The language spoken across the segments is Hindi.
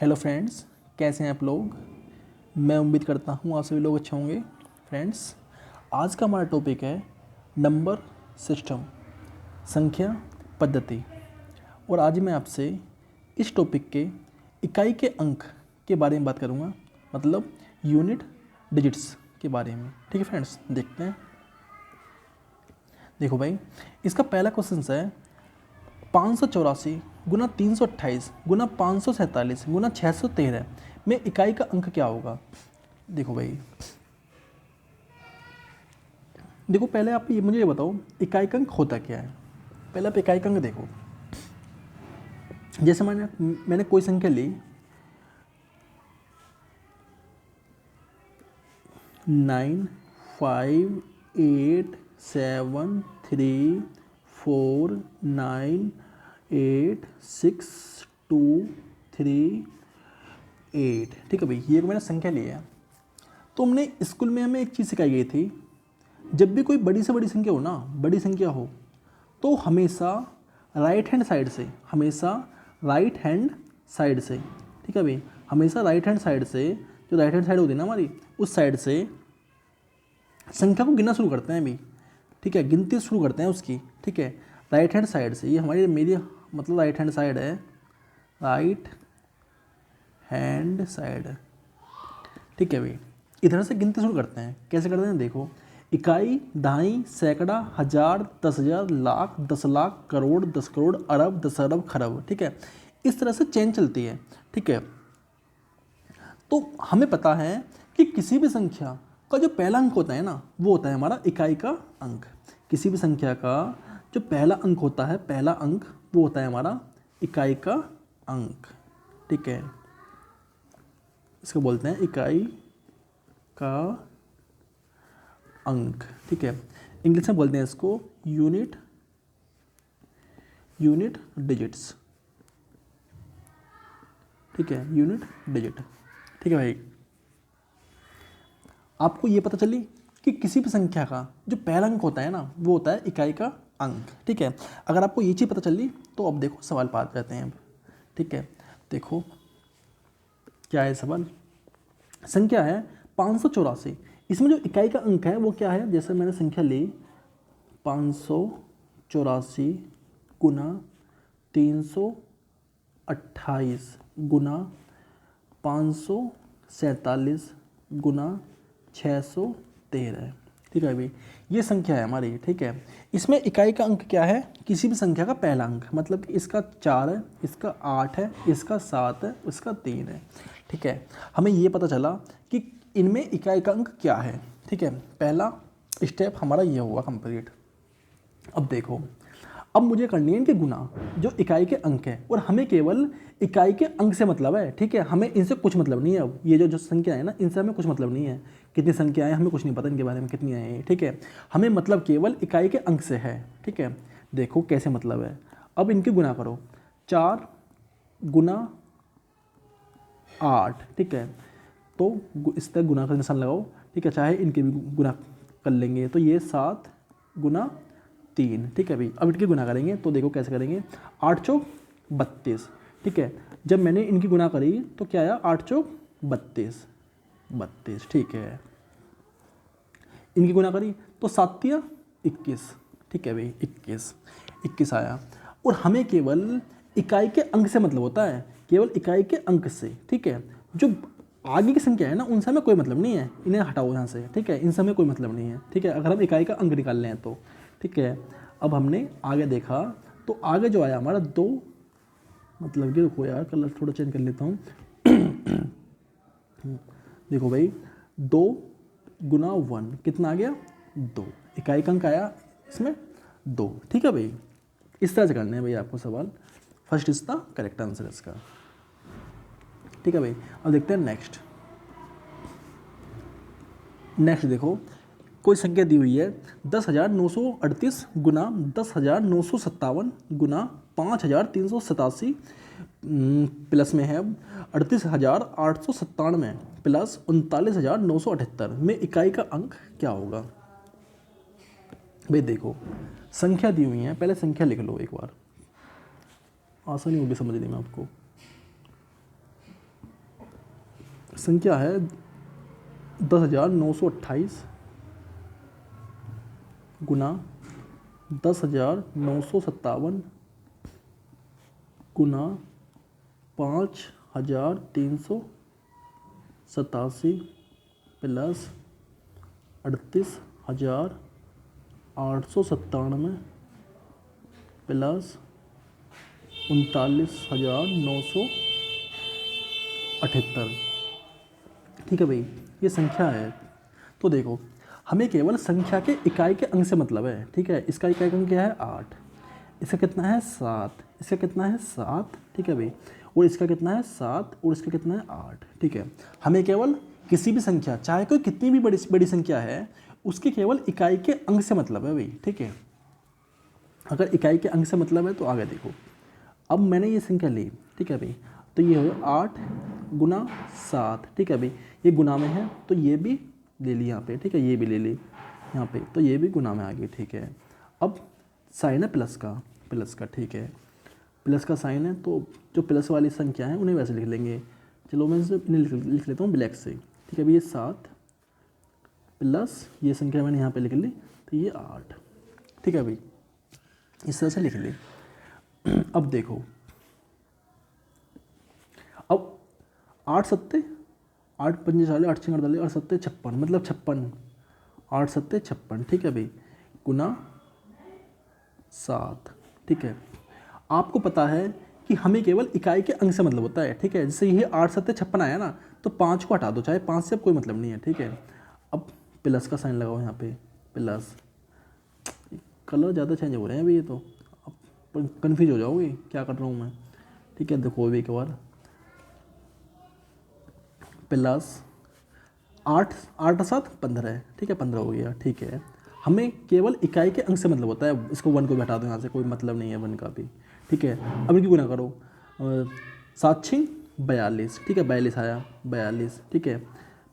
हेलो फ्रेंड्स, कैसे हैं आप लोग। मैं उम्मीद करता हूँ आप सभी लोग अच्छे होंगे। फ्रेंड्स, आज का हमारा टॉपिक है नंबर सिस्टम, संख्या पद्धति। और आज मैं आपसे इस टॉपिक के इकाई के अंक के बारे में बात करूँगा, मतलब यूनिट डिजिट्स के बारे में। ठीक है फ्रेंड्स, देखते हैं। देखो भाई, इसका पहला क्वेश्चन है 584 गुना 328 गुना 547 गुना 613 में इकाई का अंक क्या होगा। देखो भाई, देखो पहले आप मुझे ये बताओ इकाई का अंक होता क्या है। पहले आप इकाई का अंक देखो। जैसे मैंने कोई संख्या ली 9 5 8 7 3 4 9 8 6 2 3 8। ठीक है भाई, ये मैंने संख्या ली है। तो हमने स्कूल में हमें एक चीज़ सिखाई गई थी, जब भी कोई बड़ी से बड़ी संख्या हो ना, बड़ी संख्या हो तो हमेशा राइट हैंड साइड से, ठीक है भाई, हमेशा राइट हैंड साइड से, जो राइट हैंड साइड होती है ना हमारी, उस साइड से संख्या को गिनना शुरू करते हैं अभी। ठीक है, गिनती शुरू करते हैं उसकी। ठीक है, राइट हैंड साइड से, ये हमारी मेरी मतलब राइट हैंड साइड है, राइट हैंड साइड। ठीक है भाई, इधर से गिनती शुरू करते हैं। कैसे करते हैं देखो, इकाई, दहाई, सैकड़ा, हजार, 10,000, लाख, 10 लाख, करोड़, 10 करोड़, अरब, 10 अरब, खरब। ठीक है, इस तरह से चेन चलती है। ठीक है, तो हमें पता है कि किसी भी संख्या का जो पहला अंक होता है ना, वो होता है हमारा इकाई का अंक। किसी भी संख्या का जो पहला अंक होता है, पहला अंक, वो होता है हमारा इकाई का अंक। ठीक है, इसको बोलते हैं इकाई का अंक। ठीक है, इंग्लिश में बोलते हैं इसको यूनिट डिजिट्स। ठीक है, यूनिट डिजिट। ठीक है भाई, आपको ये पता चली कि किसी भी संख्या का जो पहला अंक होता है ना, वो होता है इकाई का अंक। ठीक है, अगर आपको ये चीज़ पता चली तो अब देखो सवाल पर आ जाते हैं अब। ठीक है, देखो क्या है सवाल। संख्या है 584, इसमें जो इकाई का अंक है वो क्या है। जैसे मैंने संख्या ली 584 गुना 328 गुना 547 गुना 613। ठीक है भाई, ये संख्या है हमारी। ठीक है, इसमें इकाई का अंक क्या है, किसी भी संख्या का पहला अंक, मतलब कि इसका 4 है, इसका 8 है, इसका 7 है, इसका 3 है। ठीक है, हमें ये पता चला कि इनमें इकाई का अंक क्या है। ठीक है, पहला स्टेप हमारा ये हुआ कंप्लीट। अब देखो, अब मुझे करनी है इनके गुना, जो इकाई के अंक है, और हमें केवल इकाई के अंक से मतलब है। ठीक है, हमें इनसे कुछ मतलब नहीं है। अब ये जो संख्या है ना, इनसे हमें कुछ मतलब नहीं है। कितनी संख्याएं हमें कुछ नहीं पता इनके बारे में, कितनी आए। ठीक है, हमें मतलब केवल इकाई के अंक से है। ठीक है, देखो कैसे मतलब है। अब इनके गुना करो, 4 गुना 8। ठीक है, तो इस तरह गुना का निशान लगाओ। ठीक है, चाहे इनके भी गुना कर लेंगे, तो ये 7 गुना 3। ठीक है भाई, अब इनकी गुना करेंगे तो देखो कैसे करेंगे। 8 चौक 32। ठीक है, जब मैंने इनकी गुना करी तो क्या आया, 8 चौक 32। ठीक है, इनकी गुना करी तो 7 तिया 21। ठीक है भाई, 21 आया। और हमें केवल इकाई के अंक से मतलब होता है, केवल इकाई के अंक से। ठीक है, जो आगे की संख्या है ना, उनसे हमें कोई मतलब नहीं है, इन्हें हटाओ यहाँ से। ठीक है, इनसे हमें कोई मतलब नहीं है। ठीक है, अगर हम इकाई का अंक निकाल लें तो। ठीक है, अब हमने आगे देखा तो आगे जो आया हमारा 2, मतलब कि रुको यार, कलर थोड़ा चेंज कर लेता हूँ। देखो भाई, 2 गुना 1 कितना आ गया, 2। इकाई का अंक आया इसमें 2। ठीक है भाई, इस तरह से करना है भाई आपको सवाल। First is the correct answer इसका। ठीक है भाई, अब देखते हैं नेक्स्ट। देखो, कोई संख्या दी हुई है 10,938 गुना 10,957 गुना 5,387 प्लस में है 38,897 प्लस 39,978 में इकाई का अंक क्या होगा। भाई देखो, संख्या दी हुई है, पहले संख्या लिख लो एक बार, आसानी होगी समझने में आपको। संख्या है 10,928 गुना 10,957 गुना 5,387 प्लस 38,897 प्लस 39,978। ठीक है भाई, ये संख्या है। तो देखो, हमें केवल संख्या के इकाई के अंक से मतलब है। ठीक है, इसका इकाई का अंक क्या है 8, इसका कितना है 7, इसका कितना है 7। ठीक है भाई, और इसका कितना है 7 और इसका कितना है 8। ठीक है, हमें केवल किसी भी संख्या, चाहे कोई कितनी भी बड़ी संख्या है, उसके केवल इकाई के अंक से मतलब है भाई। ठीक है, अगर इकाई के अंक से मतलब है तो आगे देखो। अब मैंने ये संख्या ली, ठीक है भाई, तो ये हो 8 गुना 7। ठीक है भाई, ये गुना में है तो ये भी ले ली यहाँ पे। ठीक है, ये भी ले ली यहाँ पे, तो ये भी गुना में आ गई। ठीक है, अब साइन है प्लस का। ठीक है, प्लस का साइन है, तो जो प्लस वाली संख्या है उन्हें वैसे लिख लेंगे। चलो मैं इन्हें लिख लेता हूँ ब्लैक से। ठीक है भाई, ये 7 प्लस ये संख्या मैंने यहाँ पे लिख ली, तो ये 8। ठीक है भाई, इस तरह से लिख ली। अब देखो, अब 8 सत्ते 8 पंजे 40, 8 छः 48, 8 सत्ते 56, मतलब 56, 8 सत्ते 56। ठीक है भाई, गुना 7। ठीक है, आपको पता है कि हमें केवल इकाई के अंक से मतलब होता है। ठीक है, जैसे ये 8 सत्ते 56 आया ना, तो 5 को हटा दो, चाहे 5 से अब कोई मतलब नहीं है। ठीक है, अब प्लस का साइन लगाओ यहाँ पे, प्लस। कलर ज़्यादा चेंज हो रहे हैं अभी, ये तो अब कन्फ्यूज हो जाओगे क्या कर रहा हूँ मैं। ठीक है, देखो अभी एक बार, प्लस 8 7 15 है। ठीक है, 15 हो गया। ठीक है, हमें केवल इकाई के अंक से मतलब होता है। इसको 1 को भी हटा दो यहाँ से, कोई मतलब नहीं है 1 का भी। ठीक है, अब इनकी गुना करो, 7 6 42। ठीक है, 42 आया, 42। ठीक है,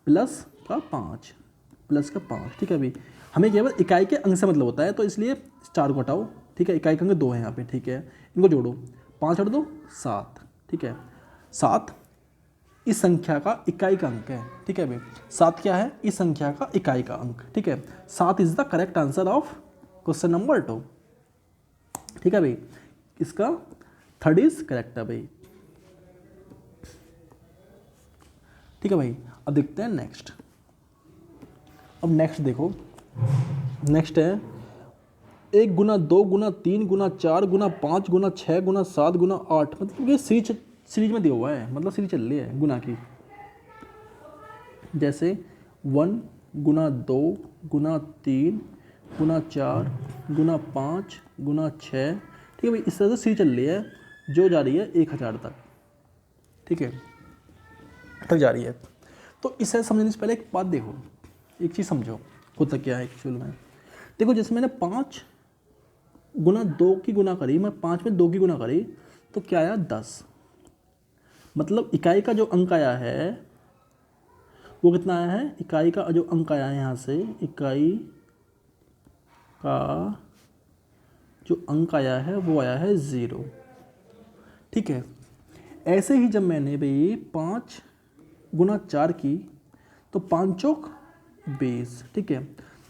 प्लस का 5, प्लस का 5। ठीक है भाई, हमें केवल इकाई के अंक से मतलब होता है, तो इसलिए 4 को हटाओ। ठीक है, इकाई के अंक 2 है यहाँ पे। ठीक है, इनको जोड़ो, 5 हट दो 7। ठीक है, 7 इस संख्या का इकाई का अंक है। ठीक है भाई, 7 क्या है, इस संख्या का इकाई का अंक। ठीक है, 7 is the correct answer of question number 2। ठीक है भाई, इसका 3rd इज करेक्ट है भाई। ठीक है भाई, अब देखते हैं नेक्स्ट। अब नेक्स्ट देखो, नेक्स्ट है 1 गुना 2 गुना 3 गुना 4 गुना 5 गुना 6 गुना 7 गुना 8। मतलब ये सीरीज में दिया हुआ है, मतलब सीरीज चल रही है गुना की। जैसे 1 गुना 2 गुना 3 गुना 4 गुना 5 गुना 6। ठीक है भाई, इस तरह से सीरीज चल रही है, जो जा रही है 1000 तक। ठीक है, तक जा रही है। तो इसे समझने से पहले एक बात देखो, एक चीज़ समझो होता क्या है एक्चुअल में। देखो, जैसे मैंने 5 गुना 2 की गुना करी, मैं 5 में 2 की गुना करी, तो क्या आया 10। मतलब इकाई का जो अंक आया है वो कितना आया है, इकाई का जो अंक आया है यहाँ से, इकाई का जो अंक आया है वो आया है 0। ठीक है, ऐसे ही जब मैंने भाई 5 गुना 4 की, तो 5 चौक 20। ठीक है,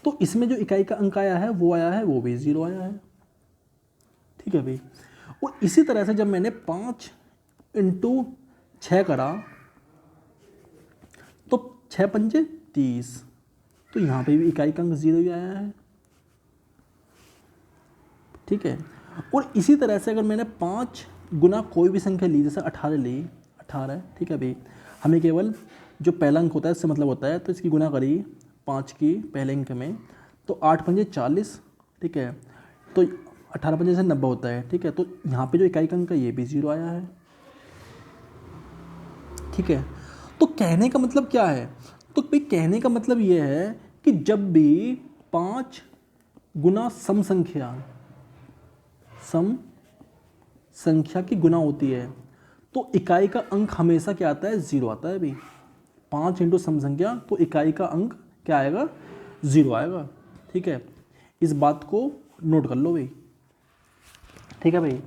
तो इसमें जो इकाई का अंक आया है वो आया है, वो भी 0 आया है। ठीक है भाई, और इसी तरह से जब मैंने 5 इंटू 6 करा, तो 6 पंजे 30, तो यहाँ पे भी इकाई का अंक 0 ही आया है। ठीक है, और इसी तरह से अगर मैंने 5 गुना कोई भी संख्या ली, जैसे 18 ली, 18। ठीक है भाई, हमें केवल जो पहला अंक होता है इससे मतलब होता है, तो इसकी गुना करी 5 की पहले अंक में, तो 8 पंजे 40। ठीक है, तो 18 पंजे से 90 होता है। ठीक है, तो यहाँ पे जो इकाई का अंक है ये भी 0 आया है। ठीक है, तो कहने का मतलब क्या है, तो भाई कहने का मतलब ये है कि जब भी 5 गुना सम संख्या की गुना होती है, तो इकाई का अंक हमेशा क्या आता है, 0 आता है भाई। 5 इंटू सम संख्या, तो इकाई का अंक क्या आएगा, 0 आएगा। ठीक है, इस बात को नोट कर लो भाई। ठीक है भाई,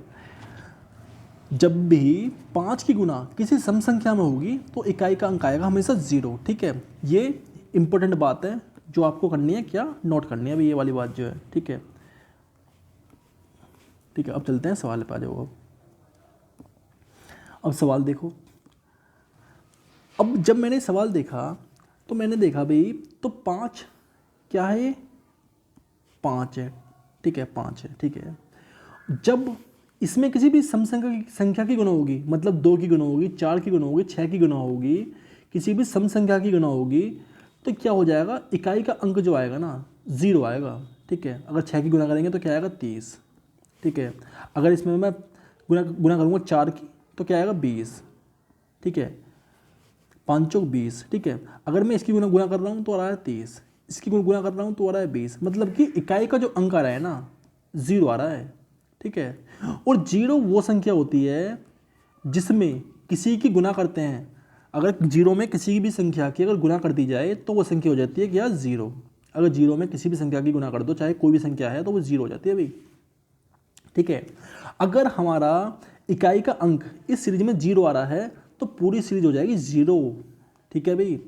जब भी 5 की गुना किसी सम संख्या में होगी तो इकाई का अंक आएगा हमेशा 0। ठीक है, ये इंपॉर्टेंट बात है जो आपको करनी है, क्या नोट करनी है अभी ये वाली बात जो है। ठीक है, ठीक है, अब चलते हैं सवाल पे आ जाओ। अब सवाल देखो। अब जब मैंने सवाल देखा तो मैंने देखा भाई तो 5 क्या है, 5 है। ठीक है, 5 है। ठीक है, जब इसमें किसी भी सम संख्या की गुणा होगी, मतलब 2 की गुणा होगी, 4 की गुणा होगी, 6 की गुणा होगी, किसी भी सम संख्या की गुणा होगी, तो क्या हो जाएगा, इकाई का अंक जो आएगा ना 0 आएगा। ठीक है, अगर 6 की गुणा करेंगे तो क्या आएगा 30। ठीक है, अगर इसमें मैं गुणा करूँगा 4 की तो क्या आएगा 20। ठीक है, 5 चौक 20। ठीक है, अगर मैं इसकी गुणा कर रहा हूँ तो आ रहा है 30, इसकी गुणा कर रहा हूँ तो आ रहा है 20, मतलब कि इकाई का जो अंक आ रहा है ना 0 आ रहा है। ठीक है, और 0 वो संख्या होती है जिसमें किसी की गुणा करते हैं, अगर 0 में किसी भी संख्या की अगर गुणा कर दी जाए तो वो संख्या हो जाती है क्या 0। अगर 0 में किसी भी संख्या की गुणा कर दो, चाहे कोई भी संख्या है, तो वो 0 हो जाती है भाई। ठीक है, अगर हमारा इकाई का अंक इस सीरीज में 0 आ रहा है तो पूरी सीरीज हो जाएगी 0। ठीक है भाई,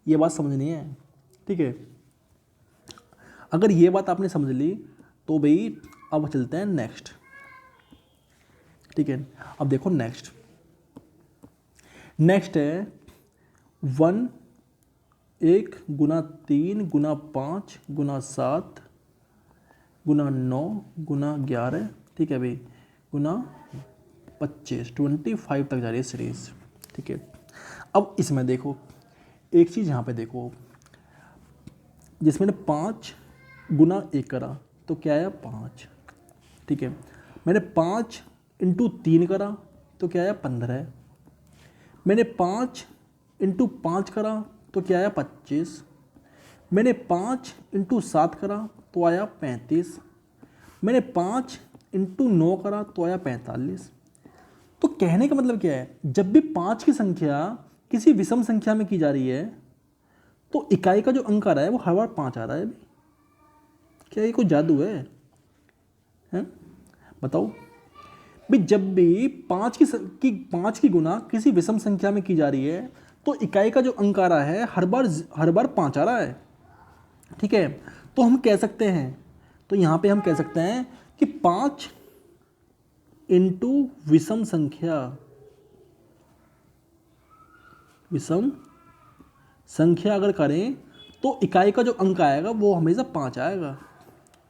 ये बात समझनी है। ठीक है, अगर ये बात आपने समझ ली तो भाई अब चलते हैं नेक्स्ट। ठीक है, अब देखो नेक्स्ट है 1 1 गुना 3 गुना 5 गुना 7 गुना 9 गुना 11। ठीक है भाई, गुना 25 25 तक जा रही है सीरीज। ठीक है, अब इसमें देखो एक चीज़ यहाँ पे देखो, जिसमें 5 गुना 1 करा तो क्या आया 5। ठीक है, मैंने 5 इंटू 3 करा तो क्या आया 15। मैंने 5 इंटू 5 करा तो क्या आया 25। मैंने 5 इंटू 7 करा तो आया 35। मैंने 5 इंटू 9 करा तो आया 45। तो कहने का मतलब क्या है, जब भी 5 की संख्या किसी विषम संख्या में की जा रही है तो इकाई का जो अंक आ रहा है वो हर बार 5 आ रहा है। क्या ये कोई जादू है, हैं? बताओ भाई, जब भी 5 की गुना किसी विषम संख्या में की जा रही है तो इकाई का जो अंक आ रहा है हर बार 5 आ रहा है। ठीक है, तो हम कह सकते हैं, तो यहाँ पे हम कह सकते हैं कि 5 इंटू विषम संख्या अगर करें तो इकाई का जो अंक आएगा वो हमेशा 5 आएगा।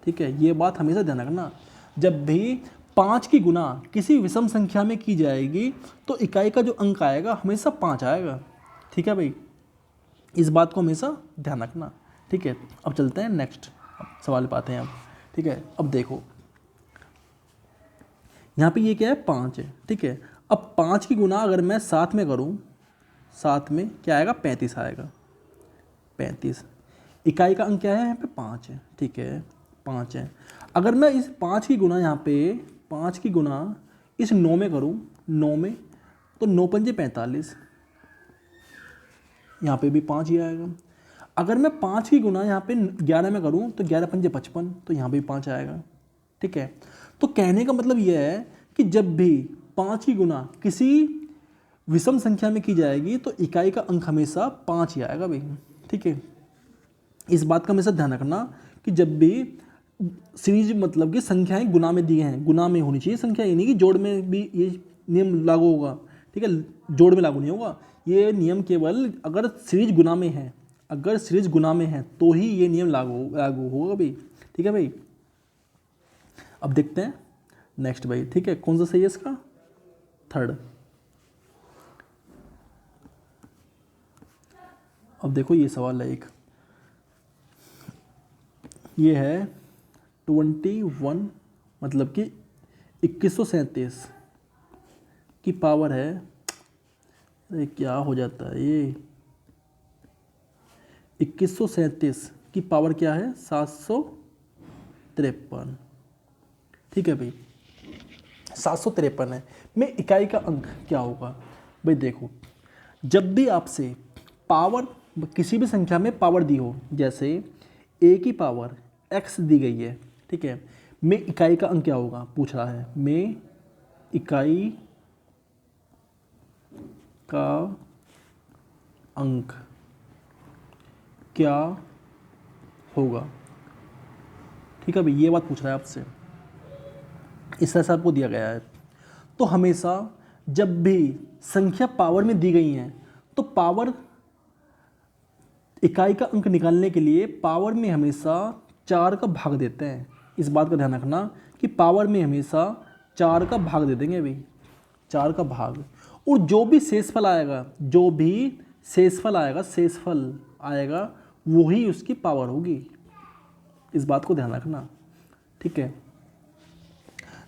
ठीक है, ये बात हमेशा ध्यान रखना, जब भी 5 की गुना किसी विषम संख्या में की जाएगी तो इकाई का जो अंक आएगा हमेशा 5 आएगा। ठीक है भाई, इस बात को हमेशा ध्यान रखना। ठीक है, अब चलते हैं नेक्स्ट सवाल पे आते हैं अब। ठीक है, अब देखो यहाँ पे ये क्या है 5 है। ठीक है, अब 5 की गुना अगर मैं 7 में करूँ, 7 में क्या आएगा 35 आएगा। 35 इकाई का अंक क्या है यहाँ पे 5 है। ठीक है, 5 है। अगर मैं इस 5 की गुना यहाँ पे 5 की गुना इस 9 में करूँ, 9 में, तो 9 पंजे 45, यहाँ पे भी 5 ही आएगा। अगर मैं 5 की गुना यहाँ पे 11 में करूँ तो 11 पंजे 55, तो यहाँ भी 5 आएगा। ठीक है, तो कहने का मतलब यह है कि जब भी 5 की गुना किसी विषम संख्या में की जाएगी तो इकाई का अंक हमेशा 5 ही आएगा भाई। ठीक है, इस बात का हमेशा ध्यान रखना कि जब भी सीरीज मतलब कि संख्याएं गुना में दी हैं, गुना में होनी चाहिए संख्या, ये नहीं कि जोड़ में भी ये नियम लागू होगा। ठीक है, जोड़ में लागू नहीं होगा ये नियम, केवल अगर सीरीज गुना में है, अगर सीरीज गुना में है तो ही ये नियम लागू होगा भाई। ठीक है भाई, अब देखते हैं नेक्स्ट भाई। ठीक है, कौन सा सही है इसका, 3rd। अब देखो ये सवाल है एक, ये है 21 मतलब कि 2137 की पावर है, अरे क्या हो जाता है ये, 2137 की पावर क्या है 753। ठीक है भाई, 753 है। में इकाई का अंक क्या होगा भाई, देखो जब भी आपसे पावर किसी भी संख्या में पावर दी हो, जैसे a की पावर x दी गई है। ठीक है, में इकाई का अंक क्या होगा पूछ रहा है, में इकाई का अंक क्या होगा। ठीक है भाई, ये बात पूछ रहा है आपसे, इस तरह से आपको दिया गया है। तो हमेशा जब भी संख्या पावर में दी गई हैं तो पावर, इकाई का अंक निकालने के लिए पावर में हमेशा 4 का भाग देते हैं। इस बात का ध्यान रखना कि पावर में हमेशा 4 का भाग दे देंगे भाई, 4 का भाग। और जो भी शेषफल आएगा, जो भी शेषफल आएगा वही उसकी पावर होगी। इस बात को ध्यान रखना, ठीक है।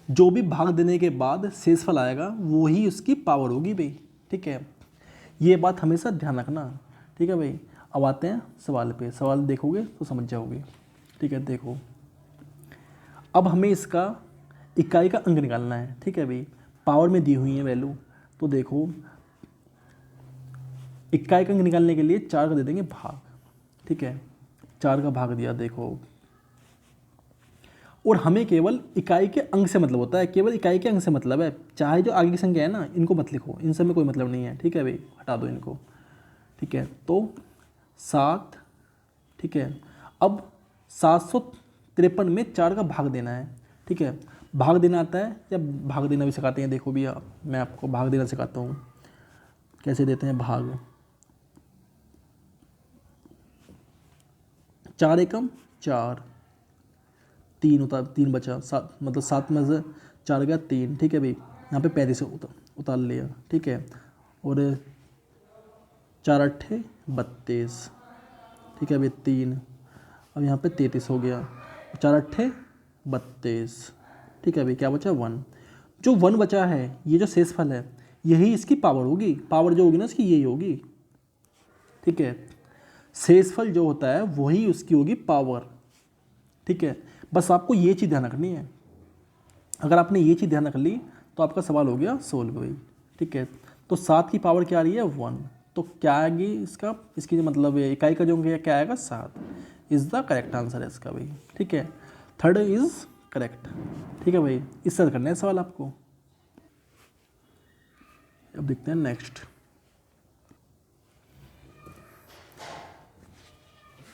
जो भी भाग देने के बाद शेषफल आएगा वही उसकी पावर होगी भाई, ठीक है। ये बात हमेशा ध्यान रखना, ठीक है भाई। अब आते हैं सवाल पे, सवाल देखोगे तो समझ जाओगे, ठीक है। देखो, अब हमें इसका इकाई का अंक निकालना है, ठीक है भाई। पावर में दी हुई है वैल्यू, तो देखो इकाई का अंक निकालने के लिए 4 का दे देंगे भाग, ठीक है। 4 का भाग दिया, देखो। और हमें केवल इकाई के अंक से मतलब होता है, केवल इकाई के अंक से मतलब है। चाहे जो आगे की संख्या है ना, इनको मत लिखो, इनसे में कोई मतलब नहीं है, ठीक है भाई, हटा दो इनको, ठीक है। तो 7, ठीक है। अब 753 में 4 का भाग देना है, ठीक है। भाग देना आता है या भाग देना भी सिखाते हैं, देखो भैया मैं आपको भाग देना सिखाता हूँ, कैसे देते हैं भाग। 4 एकम 4, 3 बचा, 7 मतलब 7 में से 4 गया 3, ठीक है भाई। यहाँ पे 35 उतार लिया, ठीक है। और 4 अट्ठे 32, ठीक है भाई 3। अब यहाँ पे 33 हो गया, 4 अट्ठे 32, ठीक है भाई। क्या बचा 1, जो 1 बचा है, ये जो शेषफल है यही इसकी पावर होगी। पावर जो होगी ना इसकी यही होगी, ठीक है। शेषफल जो होता है वही उसकी होगी पावर, ठीक है। बस आपको ये चीज़ ध्यान रखनी है। अगर आपने ये चीज़ ध्यान रख ली तो आपका सवाल हो गया सोल्व भाई, ठीक है। तो 7 की पावर क्या आ रही है 1, तो क्या आएगी इसका, इसकी जो मतलब है इकाई का जो क्या आएगा 7, इज़ द करेक्ट आंसर है इसका भाई, ठीक है। थर्ड इज़ करेक्ट, ठीक है भाई। इससे हल करना है सवाल आपको। अब देखते हैं नेक्स्ट।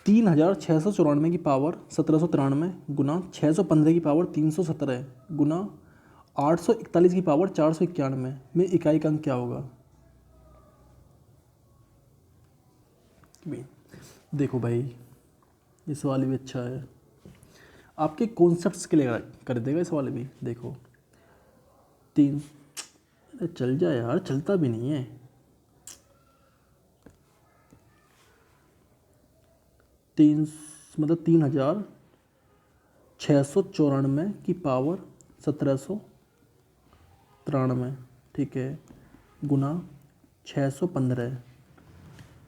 3694 की पावर 1793 गुना 615 की पावर 317 गुना 841 की पावर 491 में इकाई का अंक क्या होगा। देखो भाई, ये सवाल भी अच्छा है, आपके कॉन्सेप्ट्स के लिए कर देगा ये सवाल भी। देखो 3, अरे चल जाए यार, चलता भी नहीं है। 3 मतलब 3694 की पावर 1793, ठीक है, गुना 615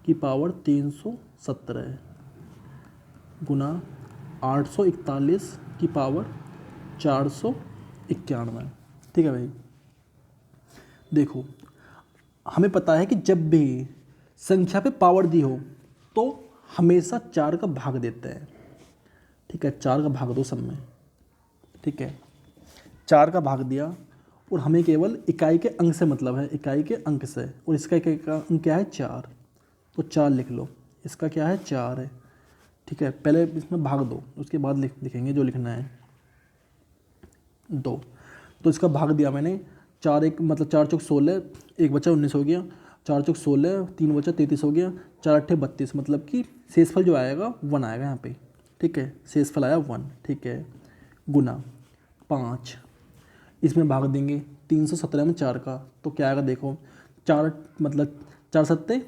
की पावर 317 गुना 841 की पावर 491, ठीक है भाई। देखो हमें पता है कि जब भी संख्या पे पावर दी हो तो हमेशा 4 का भाग देते हैं, ठीक है। 4 का भाग दो सब में, ठीक है। 4 का भाग दिया और हमें केवल इकाई के अंक से मतलब है, इकाई के अंक से। और इसका इकाई का अंक क्या है 4, तो 4 लिख लो। इसका क्या है 4 है, ठीक है। पहले इसमें भाग दो, उसके बाद लिखेंगे जो लिखना है 2। तो इसका भाग दिया मैंने, 4 एक मतलब 4 चौक 16, 1 बचा 19 हो गया, 4 चौक 16, 3 बचा 33 हो गया, 4 अट्ठे 32, मतलब कि शेषफल जो आएगा 1 आएगा यहाँ पे, ठीक है। शेषफल आया 1, ठीक है, गुना 5, इसमें भाग देंगे 317 में 4 का, तो क्या आएगा देखो 4 मतलब 4 सत्ते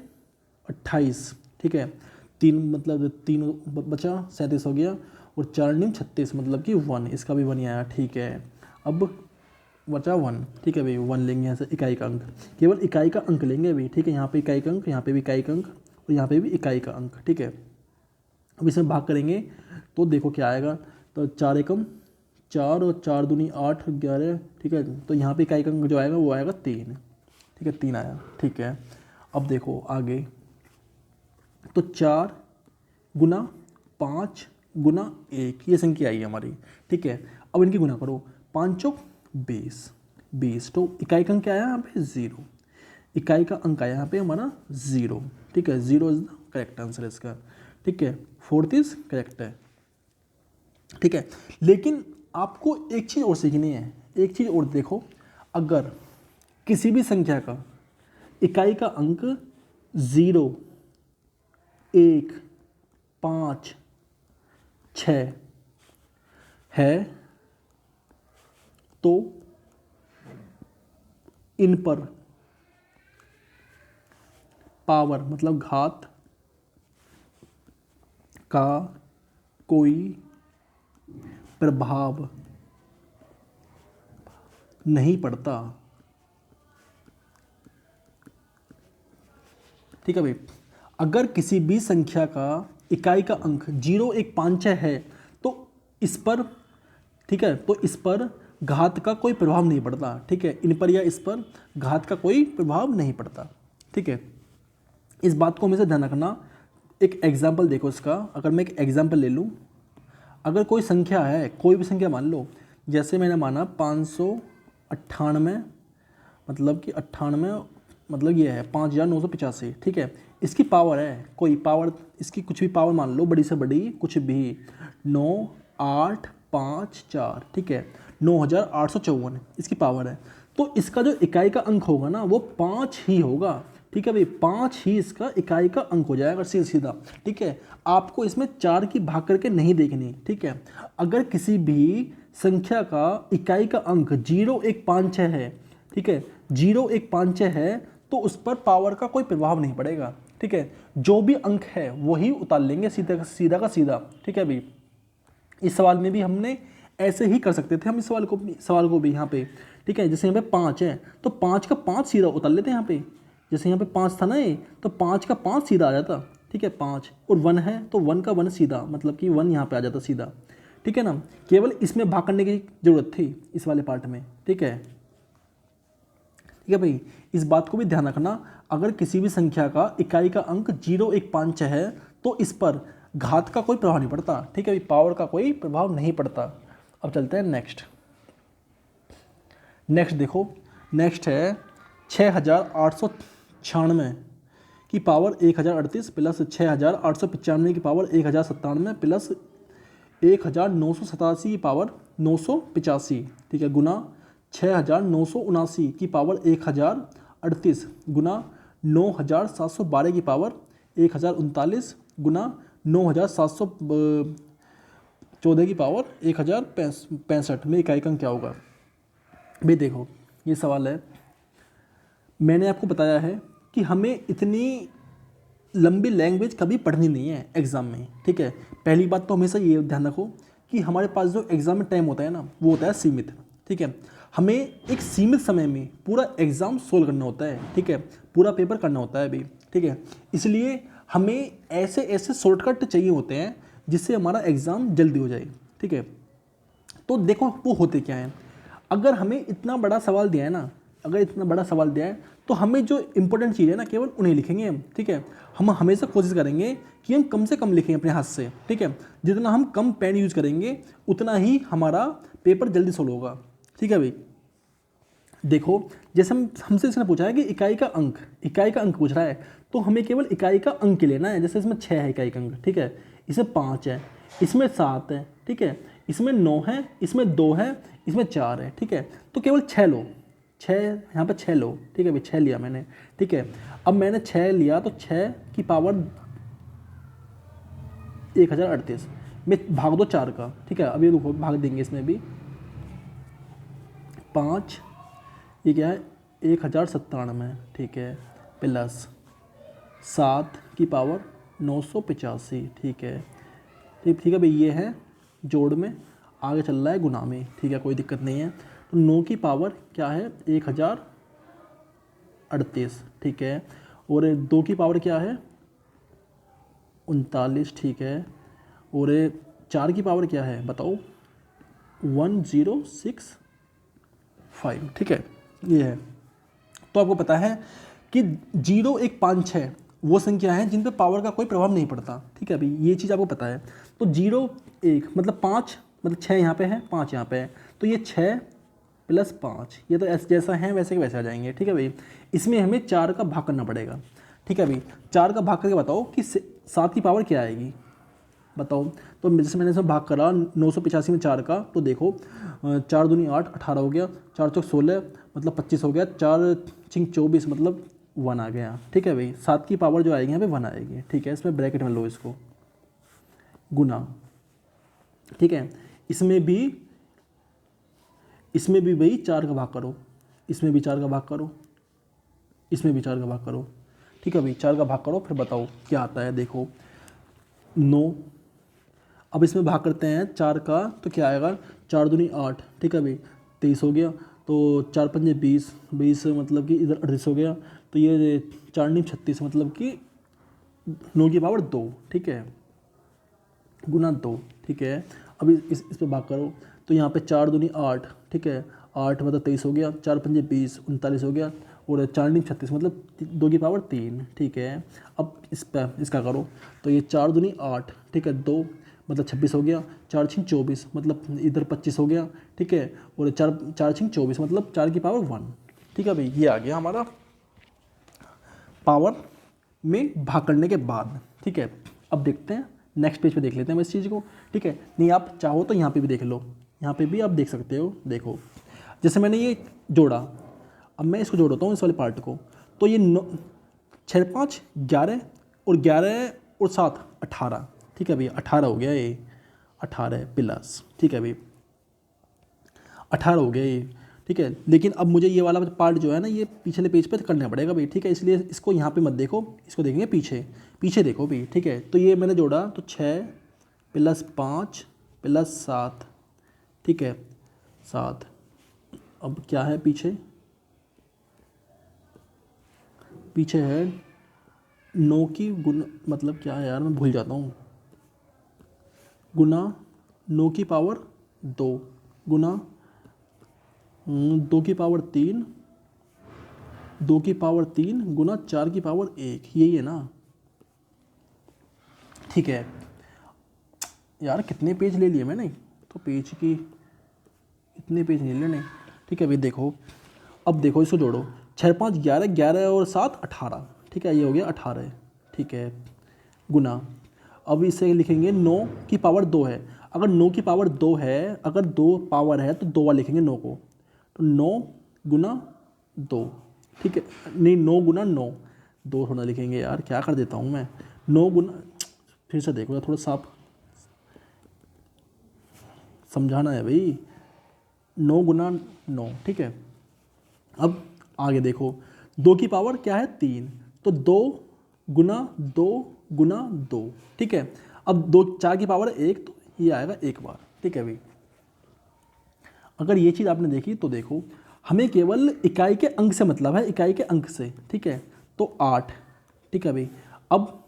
28, ठीक है। 3 मतलब 3 बचा 37 हो गया, और 4 निम 36 मतलब कि 1, इसका भी 1 ही आया, ठीक है। अब बचा 1, ठीक है भाई। 1 लेंगे यहाँ से इकाई का अंक, केवल इकाई का अंक लेंगे भाई, ठीक है। यहाँ पे इकाई का अंक, यहाँ पे भी इकाई का अंक, और यहाँ पे भी इकाई का अंक, ठीक है। अब इसमें भाग करेंगे तो देखो क्या आएगा, तो 4 एकम 4 और 4 दूनी 8 11, ठीक है। तो यहाँ पे इकाई का अंक जो आएगा वो आएगा 3, ठीक है, 3 आया, ठीक है। अब देखो आगे, तो 4 गुना 5 गुना 1, ये संख्या आई है हमारी, ठीक है। अब इनकी गुना करो, 5 चौक 20, तो इकाई का अंक क्या आया यहाँ पे 0, इकाई का अंक आया यहाँ पे हमारा 0, ठीक है, 0 इज द करेक्ट आंसर इसका, ठीक है, 4th इज करेक्ट है, ठीक है। लेकिन आपको एक चीज़ और सीखनी है, एक चीज़ और देखो, अगर किसी भी संख्या का इकाई का अंक 0, 1, 5, 6 है तो इन पर पावर मतलब घात का कोई प्रभाव नहीं पड़ता, ठीक है भाई। अगर किसी भी संख्या का इकाई का अंक 0, 1, 5, 6 है तो इस पर, ठीक है, तो इस पर घात का कोई प्रभाव नहीं पड़ता, ठीक है, इन पर या इस पर घात का कोई प्रभाव नहीं पड़ता, ठीक है। इस बात को हमेशा ध्यान रखना। एक एग्जाम्पल देखो इसका, अगर मैं एक एग्जाम्पल ले लूँ, अगर कोई संख्या है, कोई भी संख्या मान लो, जैसे मैंने माना 598, मतलब कि 98 मतलब ये है 5985, ठीक है, इसकी पावर है कोई पावर, इसकी कुछ भी पावर मान लो, बड़ी से बड़ी कुछ भी, 9, 8, 5, 4, ठीक है, 9854 इसकी पावर है। तो इसका जो इकाई का अंक होगा ना वो 5 ही होगा, ठीक है भाई, 5 ही इसका इकाई का अंक हो जाएगा सीधा, ठीक है। आपको इसमें 4 की भाग करके नहीं देखनी, ठीक है। अगर किसी भी संख्या का इकाई का अंक 0, 1, 5, 6 है, ठीक है, 0, 1, 5, 6 है तो उस पर पावर का कोई प्रभाव नहीं पड़ेगा, ठीक है। जो भी अंक है वही उतार लेंगे सीधा का सीधा, ठीक है भाई। इस सवाल में भी हमने ऐसे ही कर सकते थे हम इस सवाल को भी यहाँ पे, ठीक है। जैसे यहाँ पे 5 है तो 5 का 5 सीधा उतार लेते हैं यहाँ पे, जैसे यहाँ पे 5 था ना ये, तो 5 का 5 सीधा आ जाता, ठीक है, 5 और 1 है तो 1 का 1 सीधा, मतलब कि 1 यहाँ पे आ जाता सीधा, ठीक है ना। केवल इसमें भाग करने की जरूरत थी इस वाले पार्ट में, ठीक है, ठीक है भाई। इस बात को भी ध्यान रखना, अगर किसी भी संख्या का इकाई का अंक 0, 1, 5, 6 है तो इस पर घात का कोई प्रभाव नहीं पड़ता, ठीक है भाई, पावर का कोई प्रभाव नहीं पड़ता। अब चलते हैं नेक्स्ट देखो, नेक्स्ट है 6896 की पावर 1038 प्लस 6895 की पावर 1097 प्लस 1987 की पावर 985, ठीक है, गुना 6979 की पावर 1038 गुना 9712 की पावर 1039 गुना 9714 की पावर 1065 में इकाई का अंक क्या होगा। भाई देखो ये सवाल है, मैंने आपको बताया है कि हमें इतनी लंबी लैंग्वेज कभी पढ़नी नहीं है एग्ज़ाम में, ठीक है। पहली बात तो हमेशा ये ध्यान रखो कि हमारे पास जो एग्ज़ाम में टाइम होता है ना वो होता है सीमित, ठीक है। हमें एक सीमित समय में पूरा एग्ज़ाम सोल्व करना होता है, ठीक है, पूरा पेपर करना होता है अभी, ठीक है। इसलिए हमें ऐसे ऐसे शॉर्टकट चाहिए होते हैं जिससे हमारा एग्ज़ाम जल्दी हो जाए, ठीक है। तो देखो वो होते क्या हैं, अगर हमें इतना बड़ा सवाल दिया है ना, अगर इतना बड़ा सवाल दिया है तो हमें जो इंपॉर्टेंट चीज़ है ना केवल उन्हें लिखेंगे हम, ठीक है। हम हमेशा कोशिश करेंगे कि हम कम से कम लिखें अपने हाथ से, ठीक है। जितना हम कम पेन यूज़ करेंगे उतना ही हमारा पेपर जल्दी सोल्व होगा, ठीक है भाई। देखो जैसे हमसे इसने पूछा है कि इकाई का अंक पूछ रहा है, तो हमें केवल इकाई का अंक लेना है। जैसे इसमें 6 है इकाई का अंक, ठीक है, इसमें 5 है, इसमें 7 है, ठीक है, इसमें 9 है, इसमें 2 है, इसमें 4 है, ठीक है। तो केवल 6 लो, 6 यहाँ पे 6 लो, ठीक है भाई, 6 लिया मैंने, ठीक है। अब मैंने 6 लिया तो 6 की पावर 1038 में भाग दो 4 का, ठीक है। अब ये रुको भाग देंगे इसमें भी, 5 ये क्या है 1097, ठीक है, प्लस 7 की पावर 985, ठीक है, ठीक है भाई, ये है जोड़ में, आगे चल रहा है गुना में, ठीक है, कोई दिक्कत नहीं है। तो 9 की पावर क्या है 1038, ठीक है, और 2 की पावर क्या है 39, ठीक है, और 4 की पावर क्या है बताओ 1065, ठीक है, ये है। तो आपको पता है कि 0, 1, 5, 6 वो संख्या है जिन पे पावर का कोई प्रभाव नहीं पड़ता, ठीक है अभी ये चीज़ आपको पता है। तो 0, 1 मतलब 5 मतलब 6 यहाँ पे है, 5 यहाँ पे है, तो ये 6 +5, ये तो ऐसे जैसा है वैसे के वैसे आ जाएंगे। ठीक है भाई, इसमें हमें 4 का भाग करना पड़ेगा। ठीक है भाई, 4 का भाग करके बताओ कि 7 की पावर क्या आएगी, बताओ। तो जैसे मैंने इसमें भाग करा 985 में 4 का, तो देखो 4 दूनी 8, 18 हो गया, 4 चौक 16 मतलब 25 हो गया, 4 छिंग 24 मतलब 1 आ गया। ठीक है भाई, 7 की पावर जो आएगी यहाँ पे 1 आएगी। ठीक है, इसमें ब्रैकेट में लो इसको, गुना। ठीक है, इसमें भी भाई 4 का भाग करो, इसमें भी 4 का भाग करो, इसमें भी 4 का भाग करो। ठीक है भाई, 4 का भाग करो, फिर बताओ क्या आता है। देखो 9, अब इसमें भाग करते हैं 4 का, तो क्या आएगा, 4 दूनी 8। ठीक है भाई, 23 हो गया, तो 4 पंजे 20, 20 मतलब कि इधर 38 हो गया, तो ये 4 नी 36 मतलब कि 9 की पावर 2। ठीक है, गुना 2। ठीक है, अब इस पे भाग करो, तो यहाँ पे 4 दूनी 8। ठीक है, 8 मतलब 23 हो गया, 4 पंजे 20, 39 हो गया, और 4 नी 36 मतलब 2 की पावर 3। ठीक है, अब इस पर इसका करो, तो ये 4 दूनी 8। ठीक है, 2 मतलब 26 हो गया, 4 छिंग 24 मतलब इधर 25 हो गया। ठीक है, और 4 छिंग 24 मतलब 4 की पावर 1। ठीक है भाई, ये आ गया हमारा पावर में भाग करने के बाद। ठीक है, अब देखते हैं नेक्स्ट पेज पे, देख लेते हैं इस चीज़ को। ठीक है, नहीं आप चाहो तो यहाँ पे भी देख लो, यहाँ पे भी आप देख सकते हो। देखो जैसे मैंने ये जोड़ा, अब मैं इसको जोड़ता हूँ इस वाले पार्ट को, तो ये 6 5 11 और 11 और 7 18। ठीक है भैया, 18 हो गया ये, 18 प्लस। ठीक है भाई, 18 हो गया ये। ठीक है, लेकिन अब मुझे ये वाला पार्ट जो है ना, ये पिछले पेज पे करना पड़ेगा भाई। ठीक है, इसलिए इसको यहाँ पे मत देखो, इसको देखेंगे पीछे, पीछे देखो भाई। ठीक है, तो ये मैंने जोड़ा, तो 6 + 5 + 7। ठीक है, 7। अब क्या है पीछे, पीछे है 9 की गुना, मतलब क्या है यार, मैं भूल जाता हूँ, गुना 9 की पावर 2, गुना 2 की पावर 3, 2 की पावर 3 गुना 4 की पावर 1, यही है ना। ठीक है यार, कितने पेज ले लिए मैंने, तो पेज की इतने पेज नहीं लेने। ठीक है भाई, देखो अब देखो, इसको जोड़ो, 6 5 11, 11 और 7 18। ठीक है, ये हो गया 18। ठीक है, गुना, अब इसे लिखेंगे 9 की पावर 2 है, अगर 9 की पावर 2 है, अगर 2 पावर है तो 2 वाला लिखेंगे 9 को, तो 9 गुना 2। ठीक है, नहीं 9 गुना 9, 2 थोड़ा लिखेंगे यार, क्या कर देता हूँ मैं। 9 गुना, फिर से देखो थोड़ा साफ समझाना है भाई, 9 गुना 9। ठीक है, अब आगे देखो, 2 की पावर क्या है 3, तो 2 गुना 2 गुना 2। ठीक है, अब 2 4 की पावर 1, तो ये आएगा एक बार। ठीक है भाई, अगर ये चीज़ आपने देखी तो देखो, हमें केवल इकाई के अंक से मतलब है, इकाई के अंक से। ठीक है, तो 8। ठीक है भाई, अब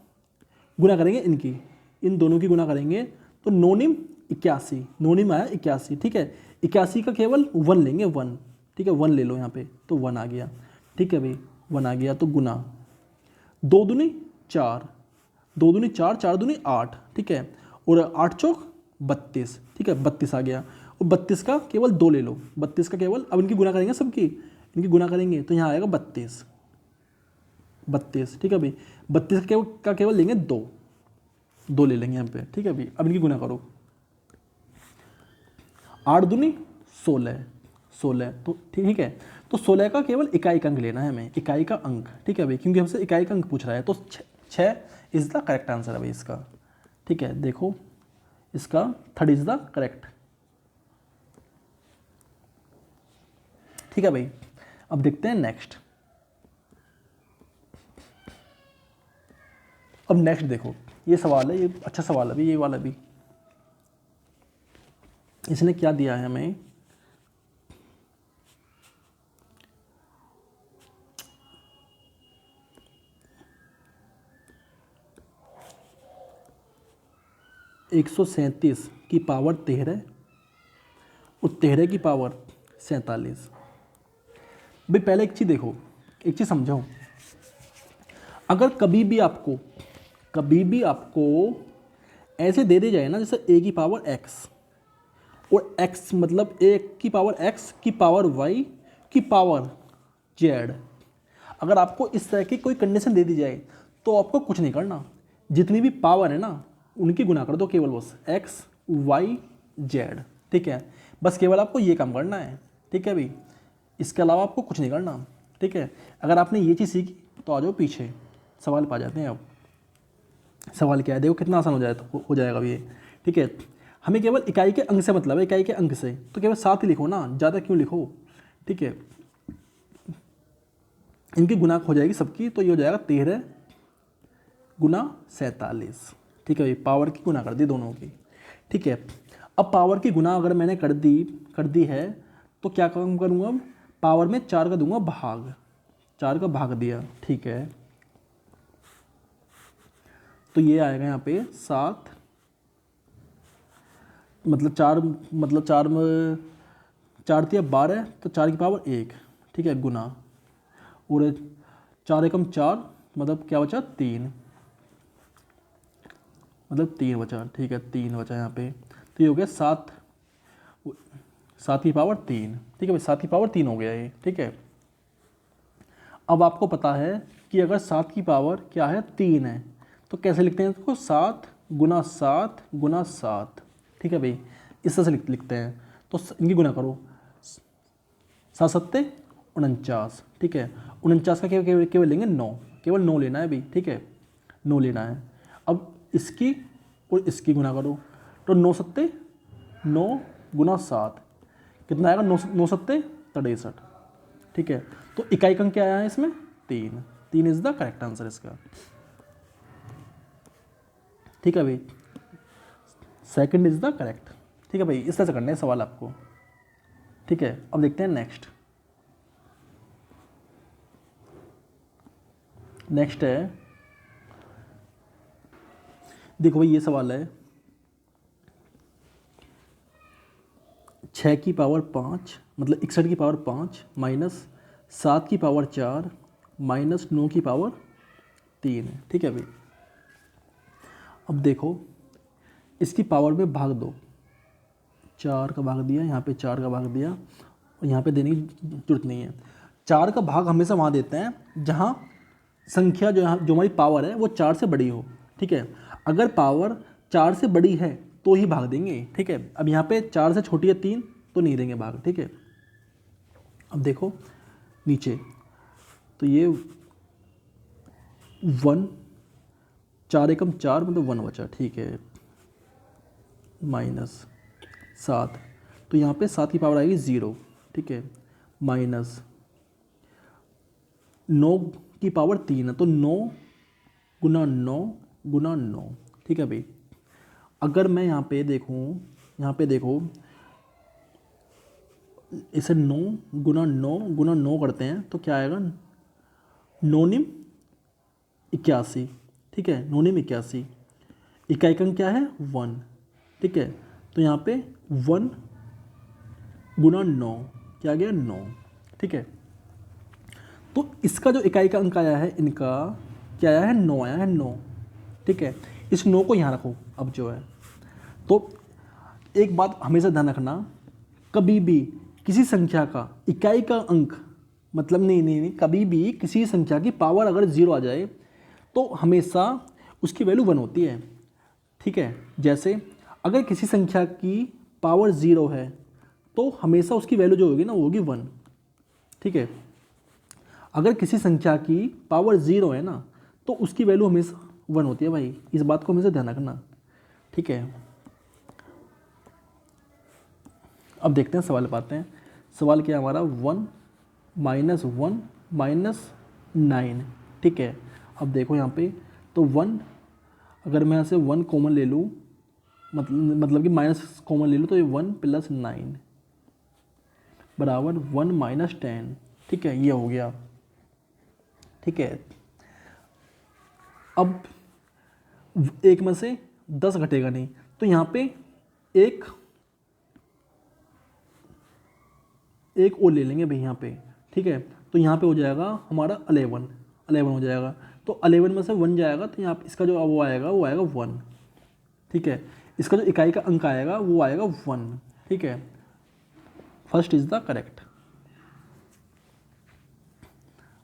गुना करेंगे इनकी, इन दोनों की गुना करेंगे, तो 9 निम 81, 9 निम आया 81। ठीक है, 81 का केवल 1 लेंगे, 1। ठीक है, 1 ले लो यहाँ पे, तो 1 आ गया। ठीक है भाई, 1 आ गया, तो गुना 2 दूनी 4, 2 दूनी 4, 4 दूनी 8। ठीक है, और 8 चौक 32। ठीक है, 32 आ गया, और 32 का केवल 2 ले लो, 32 का केवल, अब इनकी गुना करेंगे, सबकी इनकी गुना करेंगे, तो यहाँ आएगा 32। 32। ठीक है भाई, 32 का केवल लेंगे 2, 2 ले लेंगे यहाँ पे। ठीक है भाई, अब इनकी गुना करो, 8 दूनी 16, 16, तो ठीक है, तो 16 का केवल इकाई का अंक लेना है हमें, इकाई का अंक। ठीक है भाई, क्योंकि हमसे इकाई का अंक पूछ रहा है, तो 6 इज़ द करेक्ट आंसर है भाई इसका। ठीक है, देखो इसका 3 इज़ द करेक्ट। ठीक है भाई, अब देखते हैं नेक्स्ट। अब नेक्स्ट देखो, ये सवाल है, ये अच्छा सवाल है भी, ये वाला भी। इसने क्या दिया है हमें, एक 137 की पावर 13 और 13 की पावर 47। भाई पहले एक चीज़ देखो, एक चीज़ समझो, अगर कभी भी आपको ऐसे दे दी जाए ना, जैसे a की पावर x और x मतलब a की पावर x की पावर y की पावर z। अगर आपको इस तरह की कोई कंडीशन दे दी जाए तो आपको कुछ नहीं करना, जितनी भी पावर है ना उनकी गुना कर दो, केवल बस x y z। ठीक है, बस केवल आपको ये काम करना है। ठीक है भाई, इसके अलावा आपको कुछ नहीं करना। ठीक है, अगर आपने ये चीज़ सीखी तो आ जाओ पीछे, सवाल पा जाते हैं। अब सवाल क्या है, देखो कितना आसान हो जाएगा अभी ये। ठीक है, हमें केवल इकाई के अंक से मतलब है, इकाई के अंक से, तो केवल 7 ही लिखो ना, ज़्यादा क्यों लिखो। ठीक है, इनकी गुना हो जाएगी सबकी, तो ये हो जाएगा 13 गुना 47। ठीक है भाई, पावर की गुना कर दी दोनों की। ठीक है, अब पावर की गुना अगर मैंने कर दी है तो क्या काम करूँगा, अब पावर में 4 का दूंगा भाग, 4 का भाग दिया। ठीक है, तो ये आएगा यहाँ पे 7, मतलब 4 दिया 12, तो 4 की पावर 1। ठीक है, गुना, और 4 एकम 4, मतलब क्या बचा 3, मतलब 3 बचा। ठीक है, 3 बचा यहाँ पे, तो ये हो गया 7 की पावर 3। ठीक है भाई, 7 की पावर 3 हो गया ये। ठीक है, अब आपको पता है कि अगर 7 की पावर क्या है 3 है, तो कैसे लिखते हैं इसको, 7 गुना 7 गुना 7। ठीक है भाई, इस तरह से लिखते हैं। तो इनकी गुना करो, 7 सत्ते 49। ठीक है, 49 का केवल लेंगे 9, केवल 9 लेना है भाई। ठीक है, 9 लेना है। अब इसकी और इसकी गुना करो, तो 9 सत्ते 9 गुना 7 कितना आएगा, 9 सत्ते 63। ठीक है, तो इकाई का अंक क्या आया है इसमें, 3। 3 इज द करेक्ट आंसर इसका। ठीक है भाई, सेकंड इज द करेक्ट। ठीक है भाई, इस तरह से करना है सवाल आपको। ठीक है, अब देखते हैं नेक्स्ट। नेक्स्ट है, देखो भाई ये सवाल है, 6 की पावर 5 मतलब 61 की पावर 5 माइनस 7 की पावर 4 माइनस 9 की पावर 3। ठीक है भाई, अब देखो इसकी पावर में भाग दो, 4 का भाग दिया, यहाँ पे 4 का भाग दिया, और यहाँ पे देने की जरूरत नहीं है। 4 का भाग हमेशा वहाँ देते हैं जहाँ संख्या जो हमारी पावर है वो 4 से बड़ी हो। ठीक है, अगर पावर 4 से बड़ी है तो ही भाग देंगे। ठीक है, अब यहाँ पे 4 से छोटी है 3 तो नहीं देंगे भाग। ठीक है, अब देखो नीचे, तो ये 1, 4 एकम 4 मतलब 1 बचा। ठीक है, माइनस 7, तो यहाँ पे 7 की पावर आएगी 0। ठीक है, माइनस 9 की पावर 3 है, तो 9 गुना 9 गुना 9। ठीक है भाई, अगर मैं यहाँ पे देखो इसे 9 गुना 9 गुना 9 करते हैं तो क्या आएगा, 9 निम 81। ठीक है, 9 निम 81, इकाई का अंक क्या है 1। ठीक है, तो यहाँ पे 1 गुना 9 क्या गया 9। ठीक है, तो इसका जो इकाई का अंक आया है, इनका क्या आया है 9 आया है 9। ठीक है, इस 9 को यहाँ रखो। अब जो है, तो एक बात हमेशा ध्यान रखना, कभी भी किसी संख्या का इकाई का अंक मतलब नहीं, कभी भी किसी संख्या की पावर अगर 0 आ जाए तो हमेशा उसकी वैल्यू 1 होती है। ठीक है, जैसे अगर किसी संख्या की पावर 0 है तो हमेशा उसकी वैल्यू जो होगी ना वो होगी 1। ठीक है, अगर किसी संख्या की पावर 0 है ना तो उसकी वैल्यू हमेशा 1 होती है भाई, इस बात को हमेशा ध्यान रखना। ठीक है, अब देखते हैं सवाल पाते हैं। सवाल क्या है हमारा, 1 माइनस 1 माइनस 9। ठीक है, अब देखो यहाँ पे, तो 1 अगर मैं यहाँ से 1 कॉमन ले लूँ, मतलब कि माइनस कॉमन ले लूँ, तो ये 1 प्लस 9 बराबर 1 माइनस 10। ठीक है, ये हो गया। ठीक है, अब एक में से 10 घटेगा नहीं, तो यहाँ पे एक और ले लेंगे भाई यहाँ पे। ठीक है, तो यहाँ पे हो जाएगा हमारा 11 हो जाएगा, तो 11 में से 1 जाएगा, तो यहाँ पे इसका जो वो आएगा 1। ठीक है, इसका जो इकाई का अंक आएगा वो आएगा 1। ठीक है, फर्स्ट इज द करेक्ट।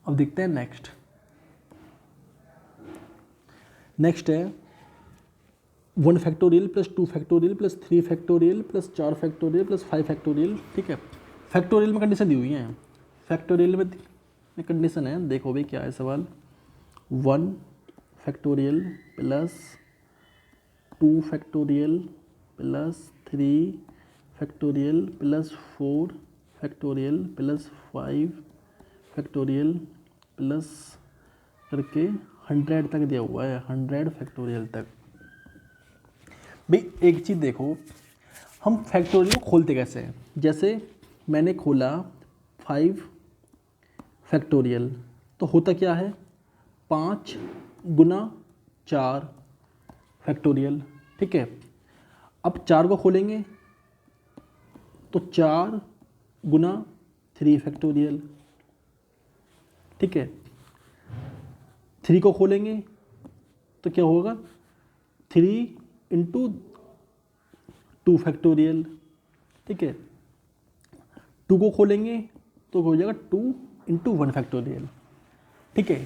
अब देखते हैं नेक्स्ट। नेक्स्ट है 1 factorial plus 2 factorial plus 3 factorial plus 4 factorial plus 5 factorial. ठीक है, फैक्टोरियल में कंडीशन दी हुई है, फैक्टोरियल में कंडीशन है, देखो भाई क्या है सवाल। 1 factorial plus 2 factorial plus 3 factorial plus 4 factorial plus 5 factorial plus करके 100 तक दिया हुआ है, 100 फैक्टोरियल तक। भाई एक चीज़ देखो, हम फैक्टोरियल को खोलते कैसे हैं, जैसे मैंने खोला 5 फैक्टोरियल, तो होता क्या है 5 गुना 4 फैक्टोरियल। ठीक है, अब 4 को खोलेंगे तो 4 गुना 3 फैक्टोरियल। ठीक है, 3 को खोलेंगे तो क्या होगा 3 इंटू 2 फैक्टोरियल। ठीक है, 2 को खोलेंगे तो हो जाएगा 2 इंटू 1 फैक्टोरियल। ठीक है,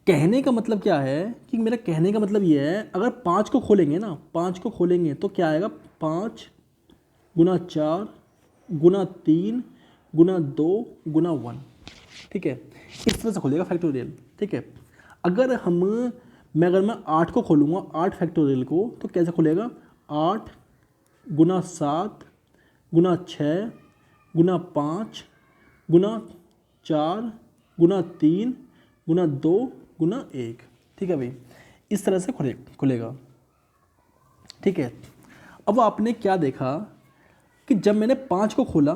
कहने का मतलब क्या है कि मेरा कहने का मतलब ये है, अगर 5 को खोलेंगे ना, 5 को खोलेंगे तो क्या आएगा 5 गुना 4 गुना 3 गुना 2 गुना 1। ठीक है, इस तरह से खोलेगा फैक्टोरियल। ठीक है, अगर मैं 8 को खोलूँगा 8 फैक्टोरियल को, तो कैसे खुलेगा 8 गुना 7 गुना 6 गुना 5 गुना 4 गुना 3 गुना 2 गुना 1। ठीक है भाई, इस तरह से खुलेगा। ठीक है, अब आपने क्या देखा कि जब मैंने 5 को खोला,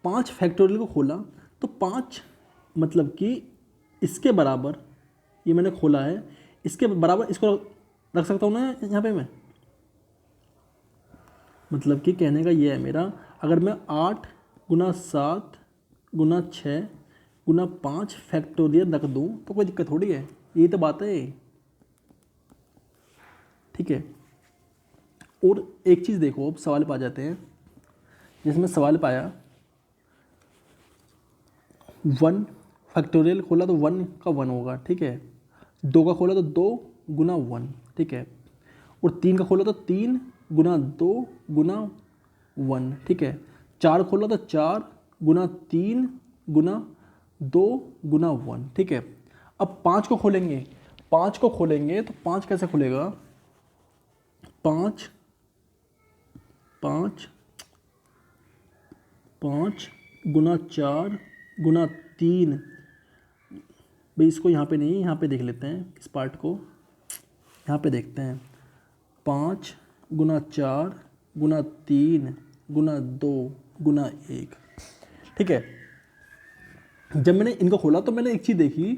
5 फैक्टोरियल को खोला, तो 5 मतलब कि इसके बराबर, ये मैंने खोला है, इसके बराबर इसको रख सकता हूँ ना यहाँ पे मैं। मतलब कि कहने का ये है मेरा, अगर मैं 8 गुना 7 गुना 6 गुना 5 फैक्टोरियल रख दूँ तो कोई दिक्कत थोड़ी है, यही तो बात है। ठीक है, और एक चीज़ देखो, अब सवाल पे आ जाते हैं। जिसमें सवाल पाया 1 फैक्टोरियल खोला तो 1 का 1 होगा। ठीक है, 2 का खोला तो 2 गुना 1। ठीक है, और 3 का खोला तो 3 गुना 2 गुना 1। ठीक है, 4 खोला तो 4 गुना 3 गुना 2 गुना 1। ठीक है, अब 5 को खोलेंगे, 5 को खोलेंगे तो 5 कैसे खुलेगा 5 5 5 गुना 4 गुना 3। भाई इसको यहाँ पे नहीं, यहाँ पे देख लेते हैं, इस पार्ट को यहाँ पे देखते हैं। 5 गुना 4 गुना 3 गुना 2 गुना 1। ठीक है, जब मैंने इनको खोला तो मैंने एक चीज़ देखी,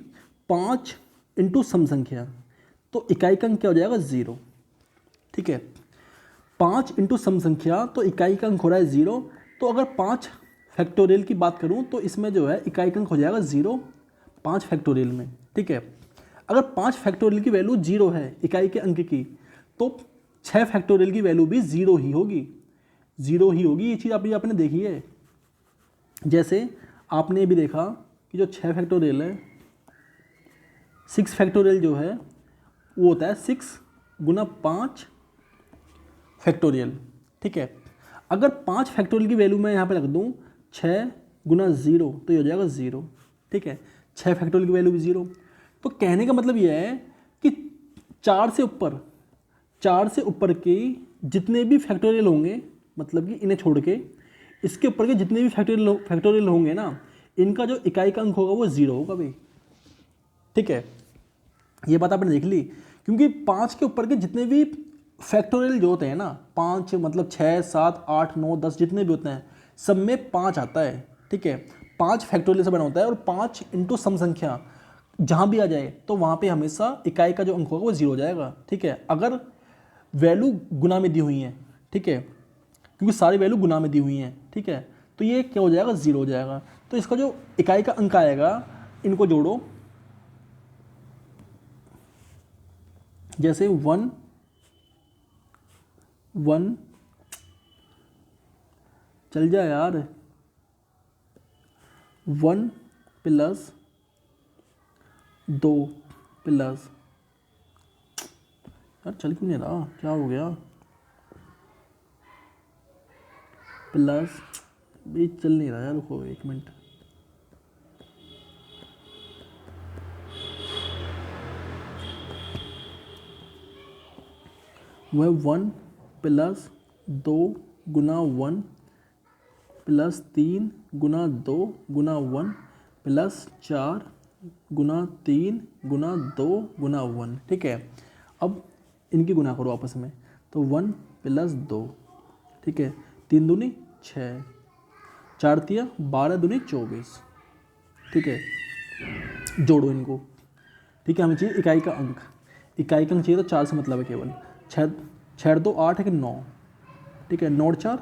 5 इंटू सम संख्या, तो इकाई का अंक क्या हो जाएगा 0। ठीक है, 5 इंटू सम संख्या तो इकाई का अंक हो रहा है 0। तो अगर 5 फैक्टोरियल की बात करूं तो इसमें जो है इकाई का अंक हो जाएगा 0 5 फैक्टोरियल में। ठीक है, अगर 5 फैक्टोरियल की वैल्यू 0 है इकाई के अंक की, तो 6 फैक्टोरियल की वैल्यू भी 0 ही होगी, 0 ही होगी। ये चीज़ आपने देखी है। जैसे आपने भी देखा कि जो 6 फैक्टोरियल है, 6 फैक्टोरियल जो है वो होता है 6 गुना 5 फैक्टोरियल। ठीक है, अगर 5 फैक्टोरियल की वैल्यू मैं यहाँ पे रख दूँ 6 गुना 0, तो ये हो जाएगा 0। ठीक है, 6 फैक्टोरियल की वैल्यू भी 0। तो कहने का मतलब ये है कि 4 से ऊपर के जितने भी फैक्टोरियल होंगे, मतलब कि इन्हें छोड़ के इसके ऊपर के जितने भी फैक्टोरियल होंगे ना, इनका जो इकाई का अंक होगा वो 0 होगा भाई। ठीक है, ये बात आपने देख ली, क्योंकि 5 के ऊपर के जितने भी फैक्टोरियल जो होते हैं ना, 5 मतलब 6 7 8 9 10 जितने भी होते हैं, सब में 5 आता है। ठीक है, 5 फैक्टोरियल से बना होता है, और 5 इंटू सम संख्या जहाँ भी आ जाए तो वहाँ पे हमेशा इकाई का जो अंक होगा वो 0 हो जाएगा। ठीक है, अगर वैल्यू गुना में दी हुई है, ठीक है, क्योंकि सारी वैल्यू गुना में दी हुई हैं, ठीक है, तो ये क्या हो जाएगा 0 हो जाएगा। तो इसका जो इकाई का अंक आएगा, इनको जोड़ो, जैसे 1 1, चल जा यार। 1 प्लस 2 प्लस, यार चल क्यों नहीं रहा, क्या हो गया? प्लस, भी चल नहीं रहा यार, रुको 1 मिनट। वह 1 प्लस 2 गुना 1 प्लस 3 गुना 2 गुना 1 प्लस 4 गुना 3 गुना 2 गुना 1। ठीक है, अब इनकी गुना करो आपस में, तो 1 प्लस 2, ठीक है, 3 दूनी 6, 4 तिया 12 दूनी 24। ठीक है, जोड़ो इनको। ठीक है, हमें चाहिए इकाई का अंक, इकाई का अंक चाहिए तो 4 से मतलब है केवल। 6 2 8 है कि 9, ठीक है, 9 4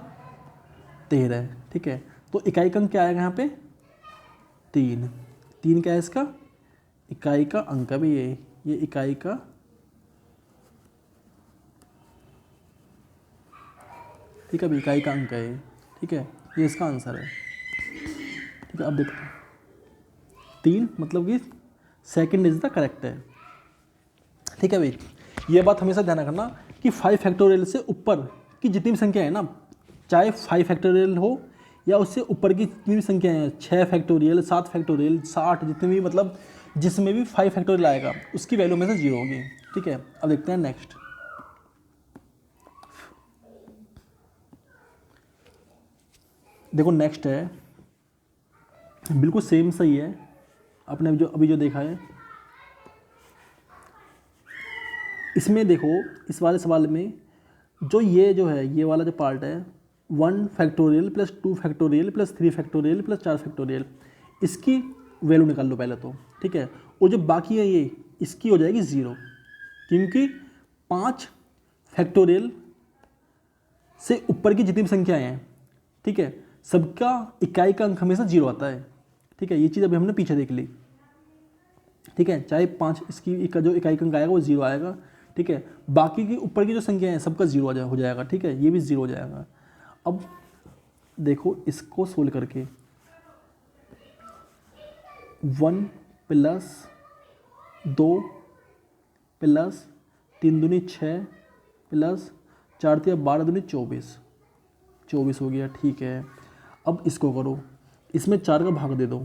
13। ठीक है, तो इकाई का अंक क्या आएगा यहाँ पे? 3। 3 क्या है इसका? इकाई का अंक है भी ये इकाई का, ठीक है, इकाई का अंक है। ठीक है, ये इसका आंसर है। ठीक है, अब देखते हैं 3 मतलब कि सेकंड इज द करेक्ट है। ठीक है भाई, ये बात हमेशा ध्यान रखना कि 5 फैक्टोरियल से ऊपर की जितनी भी संख्या है ना, चाहे 5 फैक्टोरियल हो या उससे ऊपर की जितनी भी संख्या है, 6 फैक्टोरियल 7 फैक्टोरियल 60, जितने भी मतलब जिसमें भी 5 फैक्टोरियल आएगा उसकी वैल्यू में से 0 होगी। ठीक है, अब देखते हैं नेक्स्ट। देखो नेक्स्ट है, बिल्कुल सेम सही है आपने अभी जो देखा है। इसमें देखो, इस वाले सवाल में जो ये जो है, ये वाला जो पार्ट है 1 factorial plus 2 factorial plus 3 factorial plus 4 factorial, इसकी वैल्यू निकाल लो पहले तो। ठीक है, और जो बाकी है ये, इसकी हो जाएगी 0, क्योंकि 5 फैक्टोरियल से ऊपर की जितनी भी संख्याएँ हैं, ठीक है, सबका इकाई का अंक हमेशा 0 आता है। ठीक है, ये चीज़ अभी हमने पीछे देख ली। ठीक है, चाहे 5 इसकी जो इकाई का अंक आएगा वो 0 आएगा। ठीक है, बाकी की ऊपर की जो संख्या है सबका 0 हो जाएगा। ठीक है, ये भी 0 हो जाएगा। अब देखो इसको सोल्व करके 1 प्लस 2 प्लस 3 दूनी 6 प्लस 4 तिया 12 दूनी 24 हो गया। ठीक है, अब इसको करो, इसमें 4 का भाग दे दो,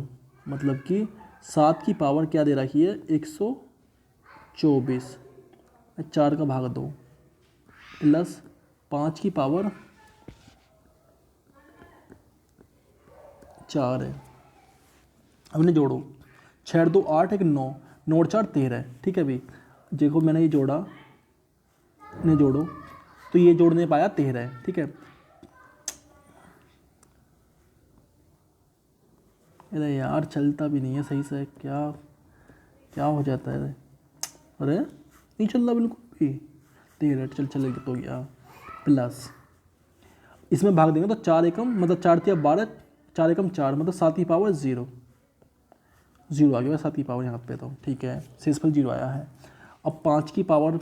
मतलब कि 7 की पावर क्या दे रखी है? 124, 4 का भाग दो प्लस 5 की पावर 4 है। अब इन्हें जोड़ो, 6 2 8 1 9, 9 4 13। ठीक है भाई, देखो मैंने ये जोड़ा, इन्हें जोड़ो तो ये जोड़ने पाया 13। ठीक है, अरे यार चलता भी नहीं है सही से, क्या क्या हो जाता है? अरे नहीं चल रहा बिल्कुल भी। 13 चल तो गया। प्लस इसमें भाग देंगे तो 4 एकम मतलब 4 तिया 12, 4 एकम 4 मतलब 7 की पावर 0 आ गया 7 की पावर यहाँ पे। तो ठीक है, शेषफल 0 आया है। अब 5 की पावर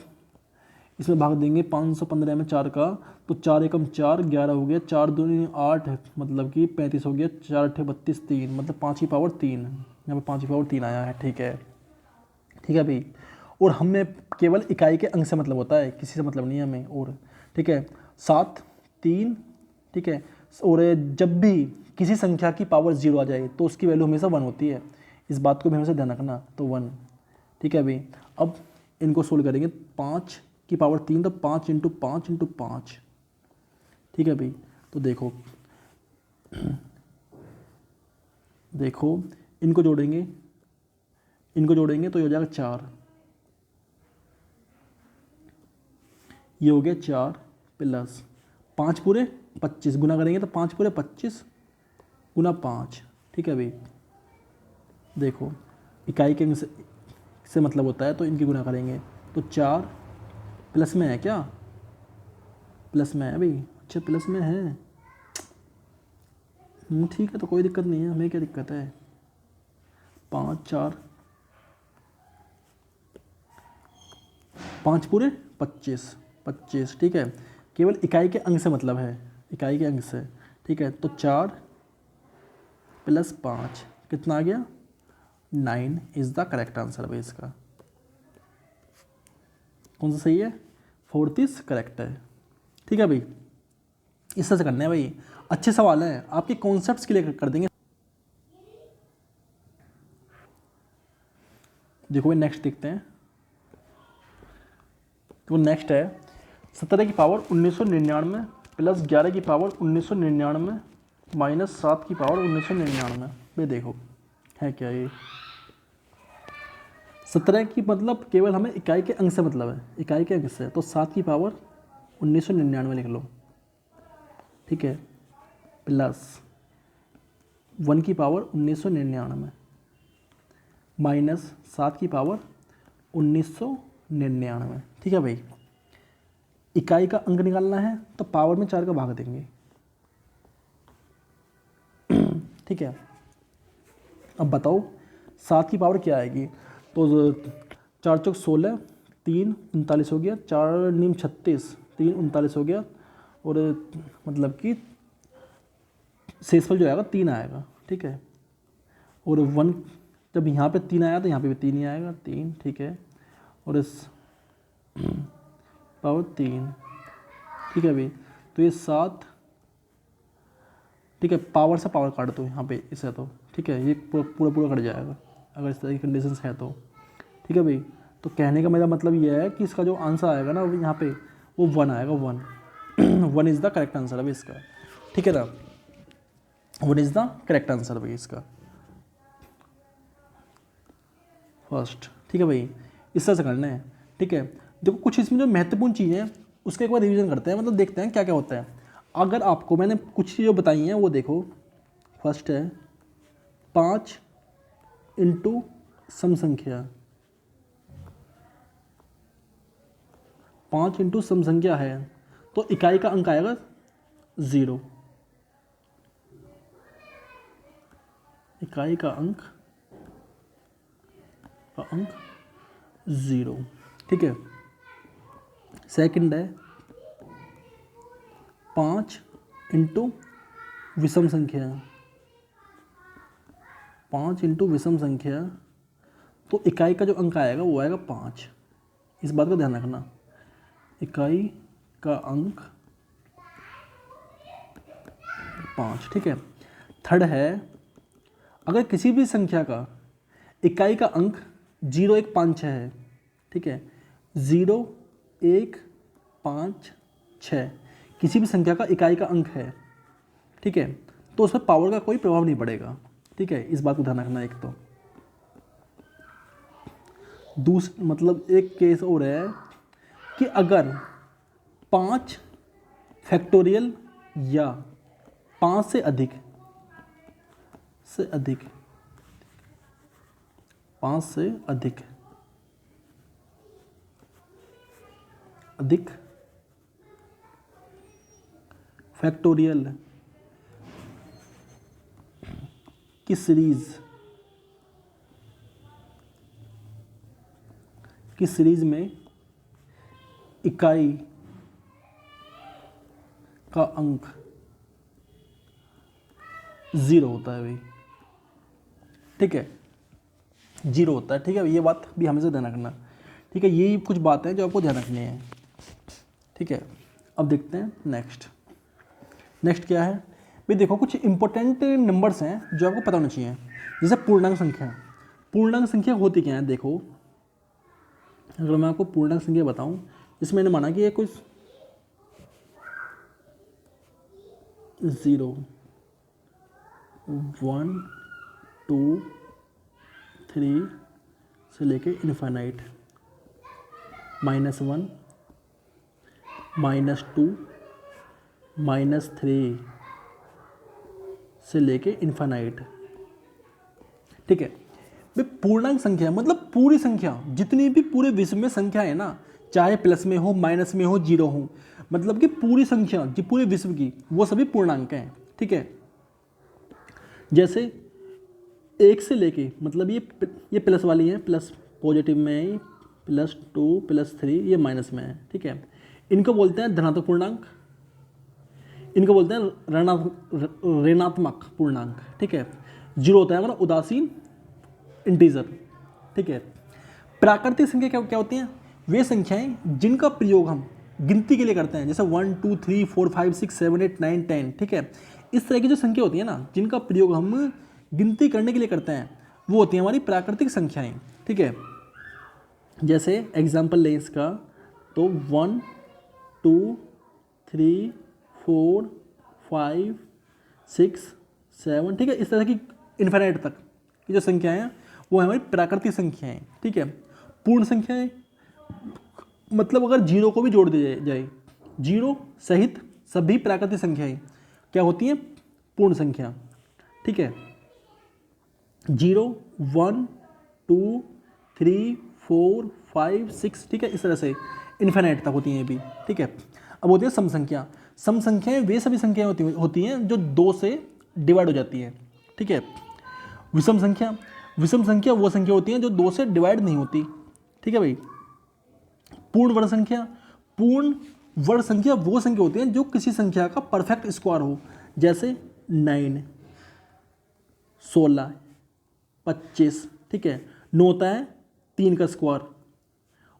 इसमें भाग देंगे 515 में 4 का, तो 4 एकम 4 11 हो गया, 4 दूनी 8 मतलब कि 35 हो गया, 4 8 32 3 मतलब 5 की पावर 3, यहाँ पे 5 की पावर 3 आया है। ठीक है भाई, और हमें केवल इकाई के अंक से मतलब होता है, किसी से मतलब नहीं है हमें। और ठीक है, 7 3, ठीक है, और जब भी किसी संख्या की पावर 0 आ जाए तो उसकी वैल्यू हमेशा 1 होती है, इस बात को भी हमेशा ध्यान रखना। तो 1। ठीक है भाई, अब इनको सोल्व करेंगे, 5 की पावर 3 तो 5 इंटू 5 इंटू 5। ठीक है भाई, तो देखो इनको जोड़ेंगे तो ये हो जाएगा 4, ये हो गया 4 प्लस 5 पूरे 25 गुना करेंगे तो 5 पूरे 25 गुना 5। ठीक है भाई, देखो इकाई के अंक से मतलब होता है, तो इनकी गुना करेंगे तो 4 प्लस में है, क्या प्लस में है भाई? अच्छा प्लस में है, ठीक है, तो कोई दिक्कत नहीं है, हमें क्या दिक्कत है? 5 4 5 पूरे 25। ठीक है, केवल इकाई के अंक से मतलब है, इकाई के अंक से। ठीक है, तो 4 + 5 कितना आ गया? 9 इज़ द करेक्ट आंसर भाई इसका। कौन सा सही है? 4th इज करेक्ट है। ठीक है भाई, इस तरह से करना है भाई। अच्छे सवाल हैं, आपके कॉन्सेप्ट्स क्लियर कर देंगे। देखो भाई नेक्स्ट देखते हैं। तो नेक्स्ट है 17 की पावर 1999 + 11 की पावर 1999 - 7 की पावर 1999। भाई देखो है क्या ये? 17 की मतलब केवल हमें इकाई के अंक से मतलब है, इकाई के अंक से, तो 7 की पावर 1999 लिख लो। ठीक है, +1 की पावर 1999 - 7 की पावर 1999। ठीक है भाई, इकाई का अंक निकालना है तो पावर में 4 का भाग देंगे। ठीक है, अब बताओ 7 की पावर क्या आएगी? तो 4 चौक 16, 3 39 हो गया, 4 नीम 36, 3 39 हो गया, और मतलब कि शेषफल जो आएगा 3 आएगा। ठीक है, और 1 जब यहाँ पे 3 आया तो यहाँ पे भी 3 ही आएगा, 3। ठीक है, और इस पावर 3। ठीक है भाई, तो ये 7। ठीक है, पावर से पावर काट दो यहाँ पे इसे, तो ठीक है ये पूरा पूरा कट जाएगा अगर इस तरह की कंडीशंस है तो। ठीक है भाई, तो कहने का मेरा मतलब ये है कि इसका जो आंसर आएगा ना यहाँ पे वो 1 आएगा, 1। 1 इज़ द करेक्ट आंसर है इसका। ठीक है ना, 1 इज़ द करेक्ट आंसर भाई इसका फर्स्ट। ठीक है भाई, इस तरह से करना है। ठीक है, देखो कुछ इसमें जो महत्वपूर्ण चीज़ें हैं उसका एक बार रिवीजन करते हैं, मतलब देखते हैं क्या क्या होता है। अगर आपको मैंने कुछ चीज़ें बताई हैं वो देखो। फर्स्ट है 5 × सम संख्या। 5 × सम संख्या है तो इकाई का अंक आएगा 0। इकाई का अंक 0। ठीक है, सेकंड है 5 × विषम संख्या। 5 × विषम संख्या तो इकाई का जो अंक आएगा वो आएगा 5। इस बात का ध्यान रखना, इकाई का अंक 5। ठीक है, थर्ड है अगर किसी भी संख्या का इकाई का अंक 0, 1, 5, 6 है। ठीक है, 0, 1, 5, 6 किसी भी संख्या का इकाई का अंक है। ठीक है, तो उस पर पावर का कोई प्रभाव नहीं पड़ेगा। ठीक है, इस बात को ध्यान रखना। एक तो मतलब एक केस और है कि अगर 5 फैक्टोरियल या 5 से अधिक 5 से अधिक फैक्टोरियल की सीरीज में इकाई का अंक 0 होता है भाई। ठीक है, 0 होता है। ठीक है, ये बात भी हमेशा ध्यान रखना। ठीक है, यही कुछ बातें जो आपको ध्यान रखनी है। ठीक है, अब देखते हैं नेक्स्ट क्या है भाई। देखो कुछ इंपॉर्टेंट नंबर्स हैं जो आपको पता होना चाहिए, जैसे पूर्णांक संख्या। पूर्णांक संख्या होती क्या है? देखो अगर मैं आपको पूर्णांक संख्या बताऊं, जिसमें मैंने माना कि ये कुछ 0, 1, 2, 3 से लेके इनफाइनाइट, -1, -2, -3 से लेके इनफाइनाइट। ठीक है भाई, पूर्णांक संख्या मतलब पूरी संख्या, जितनी भी पूरे विश्व में संख्या है ना, चाहे प्लस में हो, माइनस में हो, 0 हो, मतलब कि पूरी संख्या जो पूरे विश्व की वो सभी पूर्णांक हैं। ठीक है, जैसे 1 से लेके मतलब ये प्लस वाली है, प्लस पॉजिटिव में, +2, +3 ये माइनस में है। ठीक है, इनको बोलते हैं धनात्मक पूर्णांक। इनको बोलते हैं ऋणात्मक पूर्णांक, ठीक है। 0 होता है हमारा उदासीन इंटीजर, ठीक है। प्राकृतिक संख्या क्या क्या होती हैं? वे संख्याएं जिनका प्रयोग हम गिनती के लिए करते हैं, जैसे 1 2 3 4 5 6 7 8 9 10, ठीक है। इस तरह की जो संख्या होती है ना, जिनका प्रयोग हम गिनती करने के लिए करते हैं, वो होती हैं हमारी प्राकृतिक संख्याएं, ठीक है। जैसे एग्जाम्पल लें इसका, तो 1 2 3 4 5 6 7, ठीक है। इस तरह की इन्फिनिट तक की जो संख्याएं हैं वो है हमारी प्राकृतिक संख्याएं, ठीक है। पूर्ण संख्याएं मतलब अगर 0 को भी जोड़ दिया जाए, 0 सहित सभी प्राकृतिक संख्याएं क्या होती हैं? पूर्ण संख्या, ठीक है। 0 1 2 3 4 5 6, ठीक है। इस तरह से इन्फिनिट तक होती हैं ये भी, ठीक है। अब होती है सम संख्या। सम संख्याएं वे सभी संख्याएं होती हैं जो 2 से डिवाइड हो जाती है, ठीक है। विषम संख्या, विषम संख्या वो संख्या होती हैं जो 2 से डिवाइड नहीं होती, ठीक है भाई। पूर्ण वर्ग संख्या, पूर्ण वर्ग संख्या वो संख्या होती हैं जो किसी संख्या का परफेक्ट स्क्वायर हो, जैसे 9 16 25, ठीक है। 9 होता है 3 का स्क्वायर,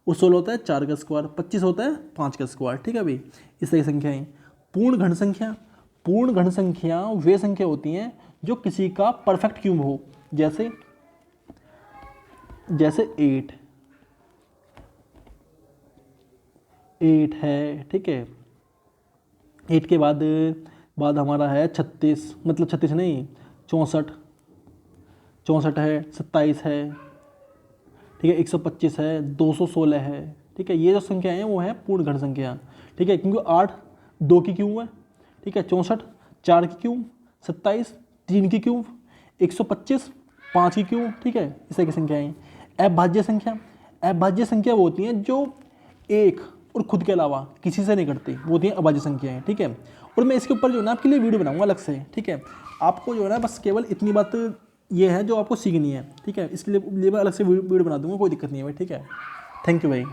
और 16 होता है 4 का स्क्वायर, 25 होता है 5 का स्क्वायर, ठीक है भाई। इस तरह की संख्याएं। पूर्ण घन संख्या, पूर्ण घन संख्या वे संख्या होती हैं जो किसी का परफेक्ट क्यूब हो, जैसे 8 है, ठीक है। 8 के बाद हमारा है 36, मतलब 36 नहीं 64 है, 27 है, ठीक है। 125 है, 216 है, ठीक है। ये जो संख्या है वो है पूर्ण घन संख्या, ठीक है। क्योंकि 8 2 की क्यूब है, ठीक है। 64 4 की क्यूब, 27 3 की क्यूब, 125 5 की क्यूब, ठीक है। इस तरह की संख्याएं। अभाज्य संख्या, अभाज्य संख्या वो होती हैं जो एक और खुद के अलावा किसी से नहीं करती, वो होती हैं अभाज्य संख्याएं, ठीक है। और मैं इसके ऊपर जो है ना आपके लिए वीडियो बनाऊंगा अलग से, ठीक है। आपको जो है ना बस केवल इतनी बात ये है जो आपको सीखनी है, ठीक है। इसके लिए मैं अलग से वीडियो बना दूंगा, कोई दिक्कत नहीं है भाई, ठीक है। थैंक यू भाई।